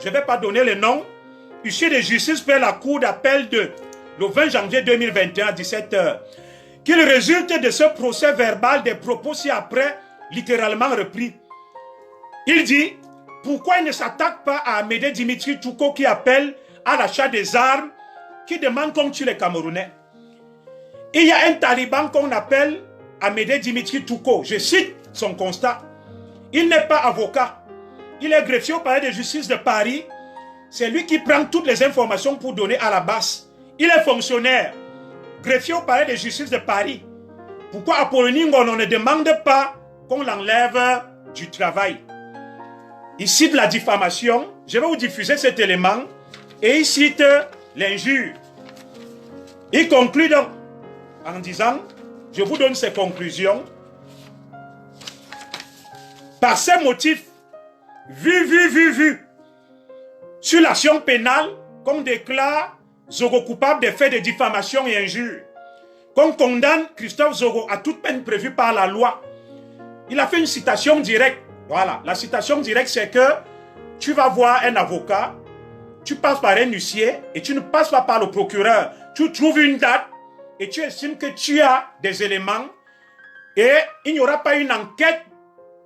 je ne vais pas donner le nom, huissier de justice près la cour d'appel de le 20 janvier 2021 à 17 h. Qu'il résulte de ce procès verbal des propos ci-après littéralement repris. Il dit, pourquoi il ne s'attaque pas à Amédée Dimitri Touko qui appelle à l'achat des armes, qui demande qu'on tue les Camerounais. Il y a un taliban qu'on appelle Amédée Dimitri Touko. Je cite son constat. Il n'est pas avocat. Il est greffier au palais de justice de Paris. C'est lui qui prend toutes les informations pour donner à la base. Il est fonctionnaire, greffier au palais de justice de Paris. Pourquoi Apollonie Ngono ne demande pas qu'on l'enlève du travail? Il cite la diffamation. Je vais vous diffuser cet élément. Et il cite l'injure. Il conclut donc en disant, je vous donne ses conclusions. Par ces motifs, vu, sur l'action pénale, qu'on déclare Zogo coupable des faits de diffamation et injure, qu'on condamne Christophe Zogo à toute peine prévue par la loi. Il a fait une citation directe. Voilà, la citation directe, c'est que tu vas voir un avocat, tu passes par un huissier et tu ne passes pas par le procureur. Tu trouves une date et tu estimes que tu as des éléments et il n'y aura pas une enquête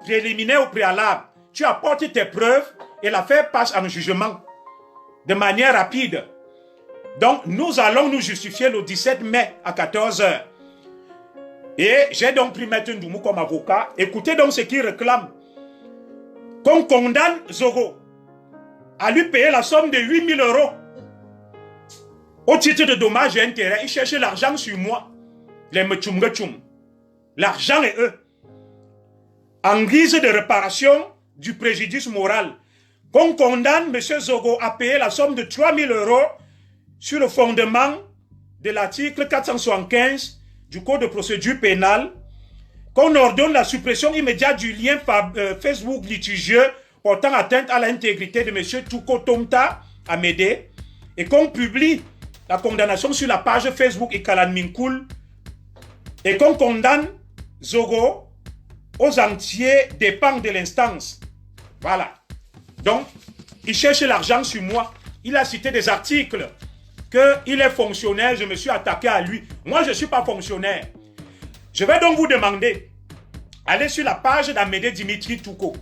préliminaire au préalable. Tu apportes tes preuves et l'affaire passe en jugement de manière rapide. Donc, nous allons nous justifier le 17 mai à 14 h. Et j'ai donc pris Maître Ndoumou comme avocat. Écoutez donc ce qu'il réclame. Qu'on condamne Zogo à lui payer la somme de 8 000 € au titre de dommages et intérêts. Il cherche l'argent sur moi. Les Mtchumgachum. L'argent est eux. En guise de réparation du préjudice moral. Qu'on condamne M. Zogo à payer la somme de 3 000 € sur le fondement de l'article 475 du Code de procédure pénale, qu'on ordonne la suppression immédiate du lien Facebook litigieux portant atteinte à l'intégrité de M. Touko Tomta Amédée et qu'on publie la condamnation sur la page Facebook Ikalan Minkoul et qu'on condamne Zogo aux entiers dépens de l'instance. Voilà. Donc, il cherche l'argent sur moi. Il a cité des articles qu'il est fonctionnaire, je me suis attaqué à lui. Moi, je ne suis pas fonctionnaire. Je vais donc vous demander, allez sur la page d'Amédée Dimitri Touko.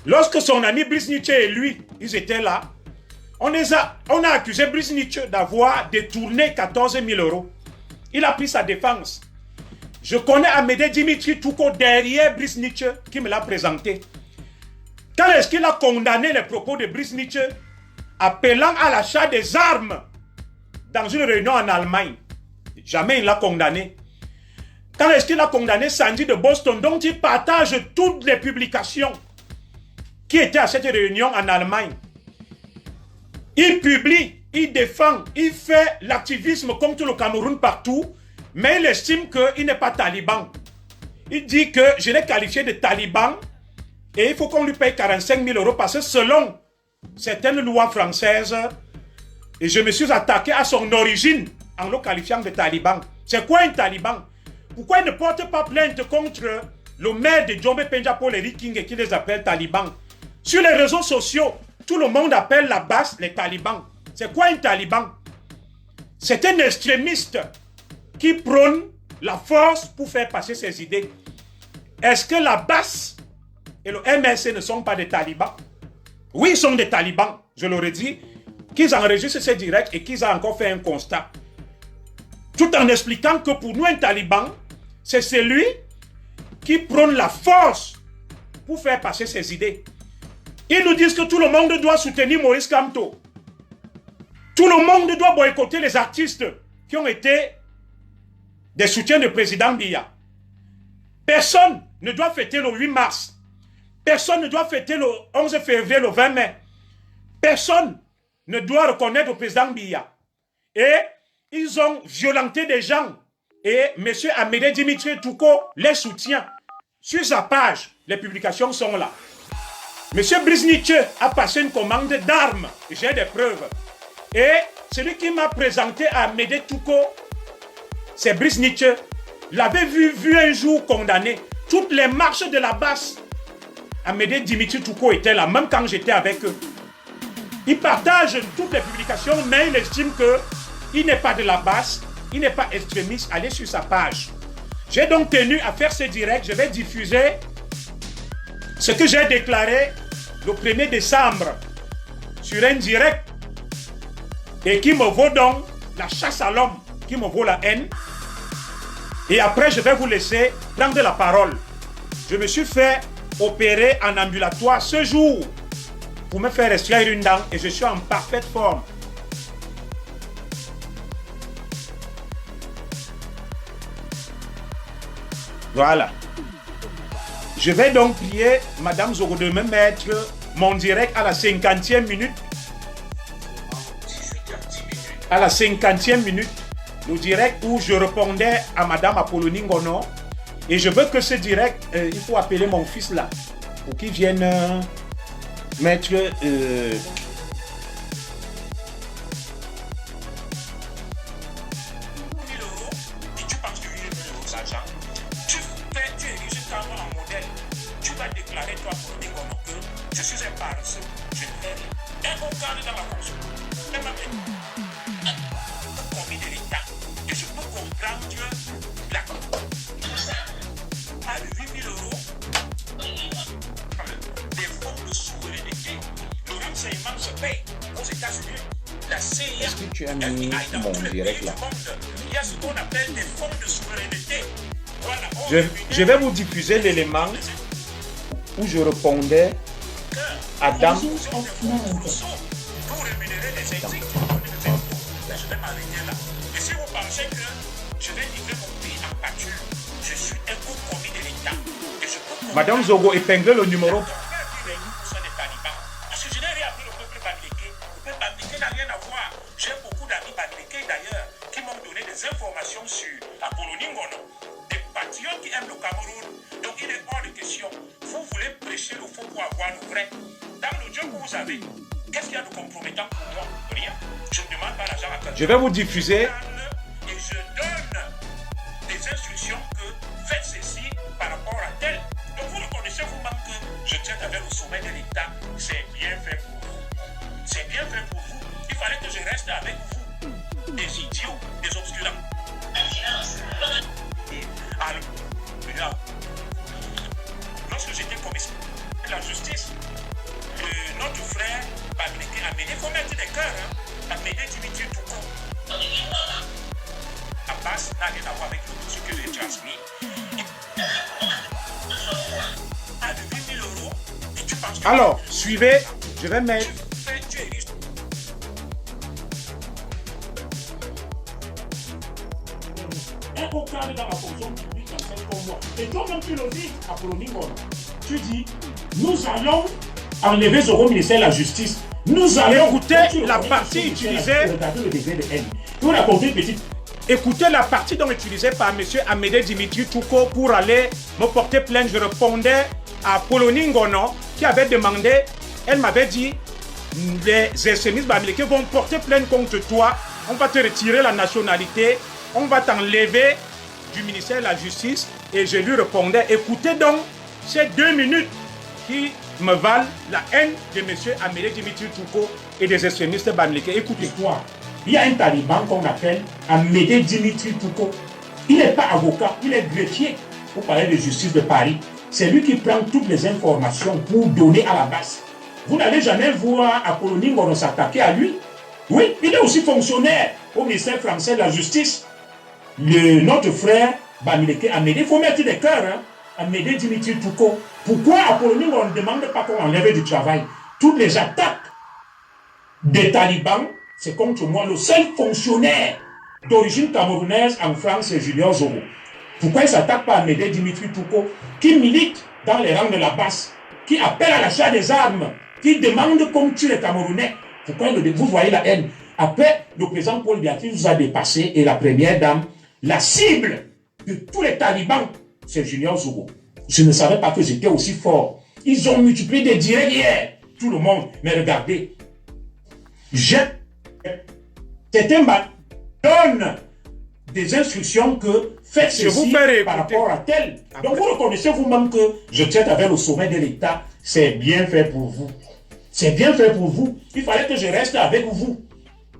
Lorsque son ami Brice Nietzsche et lui, ils étaient là, on a accusé Brice Nietzsche d'avoir détourné 14 000 €. Il a pris sa défense. Je connais Amédée Dimitri Touko derrière Brice Nietzsche qui me l'a présenté. Quand est-ce qu'il a condamné les propos de Brice Nietzsche appelant à l'achat des armes dans une réunion en Allemagne. Jamais il l'a condamné. Quand est-ce qu'il a condamné Sandy de Boston, dont il partage toutes les publications qui étaient à cette réunion en Allemagne? Il publie, il défend, il fait l'activisme contre le Cameroun partout, mais il estime qu'il n'est pas taliban. Il dit que je l'ai qualifié de taliban et il faut qu'on lui paye 45 000 € parce que selon certaines lois françaises, et je me suis attaqué à son origine en le qualifiant de taliban. C'est quoi un taliban? Pourquoi il ne porte pas plainte contre le maire de Djombe Penja Paul Eric King et qui les appelle talibans? Sur les réseaux sociaux, tout le monde appelle la base les talibans. C'est quoi un taliban? C'est un extrémiste qui prône la force pour faire passer ses idées. Est-ce que la base et le MLC ne sont pas des talibans? Oui, ils sont des talibans, je l'aurais dit, qu'ils enregistrent ces directs et qu'ils ont encore fait un constat. Tout en expliquant que pour nous, un taliban, c'est celui qui prône la force pour faire passer ses idées. Ils nous disent que tout le monde doit soutenir Maurice Kamto. Tout le monde doit boycotter les artistes qui ont été des soutiens du président Biya. Personne ne doit fêter le 8 mars. Personne ne doit fêter le 11 février, le 20 mai. Personne ne doit reconnaître le président Biya. Et ils ont violenté des gens. Et M. Amédée Dimitri Touko les soutient. Sur sa page, les publications sont là. M. Brizniche a passé une commande d'armes. J'ai des preuves. Et celui qui m'a présenté Amédée Touko, c'est Brizniche. L'avait vu un jour condamné. Toutes les marches de la base, Amédée Dimitri Touko était là, même quand j'étais avec eux. Il partage toutes les publications, mais il estime qu'il n'est pas de la base, il n'est pas extrémiste. Allez sur sa page. J'ai donc tenu à faire ce direct. Je vais diffuser ce que j'ai déclaré le 1er décembre sur un direct et qui me vaut donc la chasse à l'homme, qui me vaut la haine. Et après, je vais vous laisser prendre la parole. Je me suis fait opérer en ambulatoire ce jour pour me faire extraire une dent et je suis en parfaite forme. Voilà. Je vais donc prier Madame Zogo de me mettre mon direct à la 50e minute. À la 50e minute, le direct où je répondais à Madame Apollonie Ngono. Et je veux que ce direct, il faut appeler mon fils là, pour qu'il vienne mettre... Je suis un paresseux, je n'ai un organe dans ma conscience. Commis de l'État. Et je peux comprendre que la à 8 000 €, des fonds de souveraineté, le renseignement se paye aux États-Unis. La CIA, est-ce que tu as mis mon direct là? Il y a ce qu'on appelle des fonds de souveraineté. Voilà, je vais vous diffuser l'élément où je répondais à Dame. Pour rémunérer les éthiques, je vais m'arrêter là. Et si vous pensez que je vais livrer mon pays en pâture, je suis un coup commis de l'État. Et je peux Madame Zogo, épinglez le numéro. Parce que je n'ai rien appris au peuple bamileke. Le peuple bamileke n'a rien à voir. J'ai beaucoup d'amis bamileke d'ailleurs qui m'ont donné des informations sur la colonie Ngono. Des patriotes qui aiment le Cameroun. Donc il est hors de question. Vous voulez prêcher le faux pour avoir le vrai. Dans le Dieu que vous avez, qu'est-ce qu'il y a de compromettant pour moi? Rien. Je ne demande pas l'argent à quelqu'un. Je vais vous diffuser. Et je donne des instructions que faites ceci par rapport à tel. Donc vous reconnaissez vous-même que je tiens avec le sommet de l'État. C'est bien fait pour vous. C'est bien fait pour vous. Il fallait que je reste avec vous. Des idiots, des obscurants. Alors, lorsque j'étais commissaire de la justice, notre frère Bamileke Amédée, il faut mettre des cœurs, hein. Amédée Dimitri Touko. Abbas n'a rien à voir avec le monsieur que j'ai transmis. À 8 000 €, et tu penses que... Alors, suivez, je vais mettre... cadre dans la fonction publique française comme moi. Et toi-même, tu le dis à Poloningon. Tu dis, nous allons enlever ce ministère de la Justice. Nous allons écouter la partie utilisée. Regardez le degré de haine. Je vous raconter une petite. Écoutez la partie donc utilisée par M. Amédée Dimitri Touko pour aller me porter plainte. Je répondais à Polonie Ngono qui avait demandé, elle m'avait dit, les extrémistes bamileke vont porter plainte contre toi, on va te retirer la nationalité, on va t'enlever du ministère de la Justice. Et je lui répondais, écoutez donc ces 2 minutes qui me valent la haine de M. Amédée Dimitri Touko et des extrémistes bamileke. Écoutez. Il y a un taliban qu'on appelle Amédée Dimitri Touko. Il n'est pas avocat, il est greffier au palais de justice de Paris. C'est lui qui prend toutes les informations pour donner à la base. Vous n'allez jamais voir à Polonie Ngono s'attaquer à lui. Oui, il est aussi fonctionnaire au ministère français de la Justice. Notre frère Bamileke Amédée, il faut mettre des cœurs, hein? Amédée Dimitri Touko. Pourquoi à Polonie on ne demande pas qu'on enlève du travail? Toutes les attaques des talibans, c'est contre moi. Le seul fonctionnaire d'origine camerounaise en France, c'est Julien Zoro. Pourquoi il ne s'attaque pas à Amédée Dimitri Touko, qui milite dans les rangs de la base, qui appelle à l'achat des armes, qui demande qu'on tue les Camerounais? Pourquoi vous voyez la haine? Après, le président Paul Biya nous a dépassé et la première dame, la cible de tous les talibans, c'est Julien Zoro. Je ne savais pas que j'étais aussi fort. Ils ont multiplié des directs hier. Tout le monde. Mais regardez, certains donnent des instructions que faites ceci par rapport à tel. Donc vous reconnaissez vous-même que je tiens avec le sommet de l'État. C'est bien fait pour vous. C'est bien fait pour vous. Il fallait que je reste avec vous.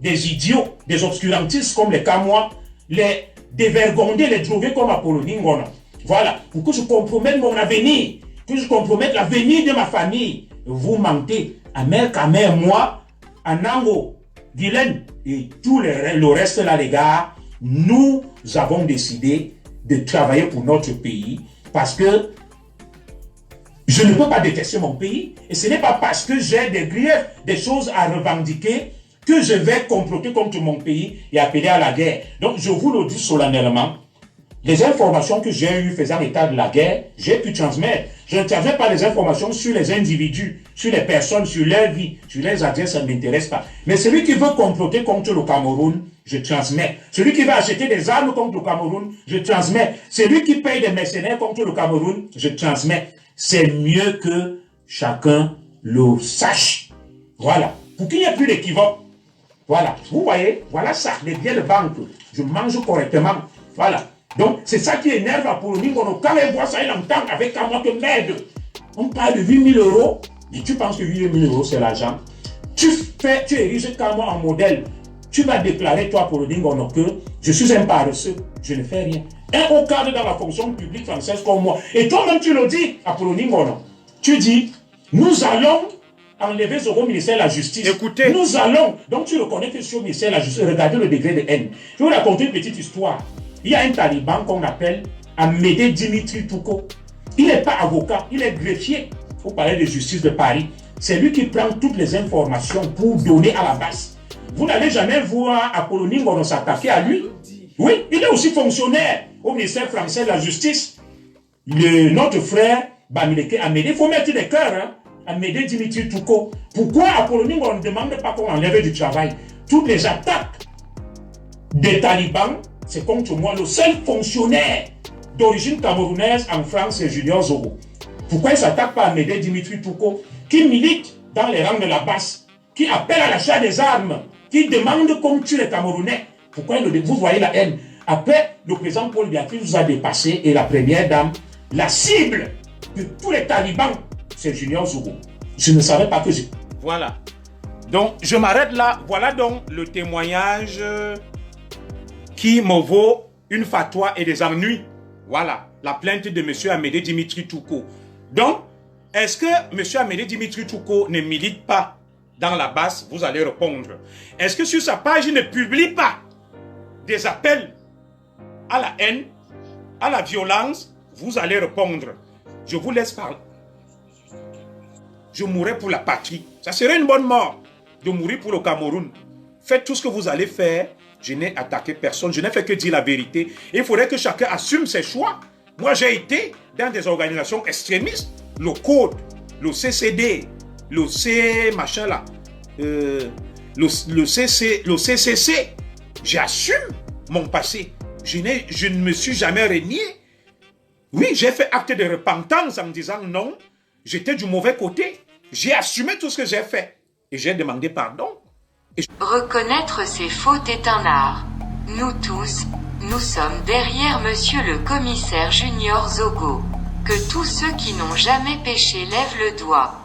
Des idiots, des obscurantistes comme les Camois, les dévergondés, les drogués comme Polonie Ngono. Voilà, pour que je compromette mon avenir, que je compromette l'avenir de ma famille. Vous mentez. Amer Kamer, moi, Anango, Guylaine et tout le reste là, les gars, nous avons décidé de travailler pour notre pays parce que je ne peux pas détester mon pays et ce n'est pas parce que j'ai des griefs, des choses à revendiquer que je vais comploter contre mon pays et appeler à la guerre. Donc je vous le dis solennellement, les informations que j'ai eues faisant état de la guerre, j'ai pu transmettre. Je ne transmets pas les informations sur les individus, sur les personnes, sur leur vie, sur leurs adresses, ça ne m'intéresse pas. Mais celui qui veut comploter contre le Cameroun, je transmets. Celui qui va acheter des armes contre le Cameroun, je transmets. Celui qui paye des mercenaires contre le Cameroun, je transmets. C'est mieux que chacun le sache. Voilà. Pour qu'il n'y ait plus d'équivoque. Voilà. Vous voyez, voilà ça, les biens de banque. Je mange correctement. Voilà. Donc, c'est ça qui énerve à Polonie. Quand elle voit ça, elle entend avec un mois que merde. On parle de 8 000 euros. Et tu penses que 8 000 euros, c'est l'argent. Tu ériges Kamo en modèle. Tu vas déclarer, toi, Polonie, que je suis un paresseux. Je ne fais rien. Un haut cadre dans la fonction publique française comme moi. Et toi-même, tu le dis à Polonie Ngono. Tu dis, nous allons enlever ce ministère de la Justice. Écoutez. Nous allons. Donc, tu reconnais que sur le ministère de la Justice, regardez le degré de haine. Je vais vous raconter une petite histoire. Il y a un taliban qu'on appelle Amédée Dimitri Touko. Il n'est pas avocat, il est greffier au palais de justice de Paris. C'est lui qui prend toutes les informations pour donner à la base. Vous n'allez jamais voir à Polonie Ngono s'attaquer à lui. Oui, il est aussi fonctionnaire au ministère français de la Justice. Notre frère Bamileke Amédée, il faut mettre des cœurs, hein? Amédée Dimitri Touko. Pourquoi à Polonie Ngono ne demande pas qu'on enlève du travail? Toutes les attaques des talibans, c'est contre moi. Le seul fonctionnaire d'origine camerounaise en France, c'est Julien Zoro. Pourquoi il ne s'attaque pas à Amédée Dimitri Touko, qui milite dans les rangs de la base, qui appelle à l'achat des armes, qui demande qu'on tue les Camerounais? Pourquoi vous voyez la haine? Après, le président Paul Biya nous a dépassé et la première dame, la cible de tous les talibans, c'est Julien Zoro. Je ne savais pas que j'ai... Voilà. Donc, je m'arrête là. Voilà donc le témoignage qui me vaut une fatwa et des ennuis. Voilà, la plainte de M. Amédée Dimitri Touko. Donc, est-ce que M. Amédée Dimitri Touko ne milite pas dans la base? Vous allez répondre. Est-ce que sur sa page, il ne publie pas des appels à la haine, à la violence? Vous allez répondre. Je vous laisse parler. Je mourrai pour la patrie. Ça serait une bonne mort de mourir pour le Cameroun. Faites tout ce que vous allez faire Je n'ai attaqué personne. Je n'ai fait que dire la vérité. Il faudrait que chacun assume ses choix. Moi, j'ai été dans des organisations extrémistes. Le CODE, le CCD, le C machin là, le CCC. J'assume mon passé. Je ne me suis jamais renié. Oui, j'ai fait acte de repentance en disant non, j'étais du mauvais côté. J'ai assumé tout ce que j'ai fait. Et j'ai demandé pardon. Reconnaître ses fautes est un art. Nous tous, nous sommes derrière Monsieur le Commissaire Junior Zogo. Que tous ceux qui n'ont jamais péché lèvent le doigt.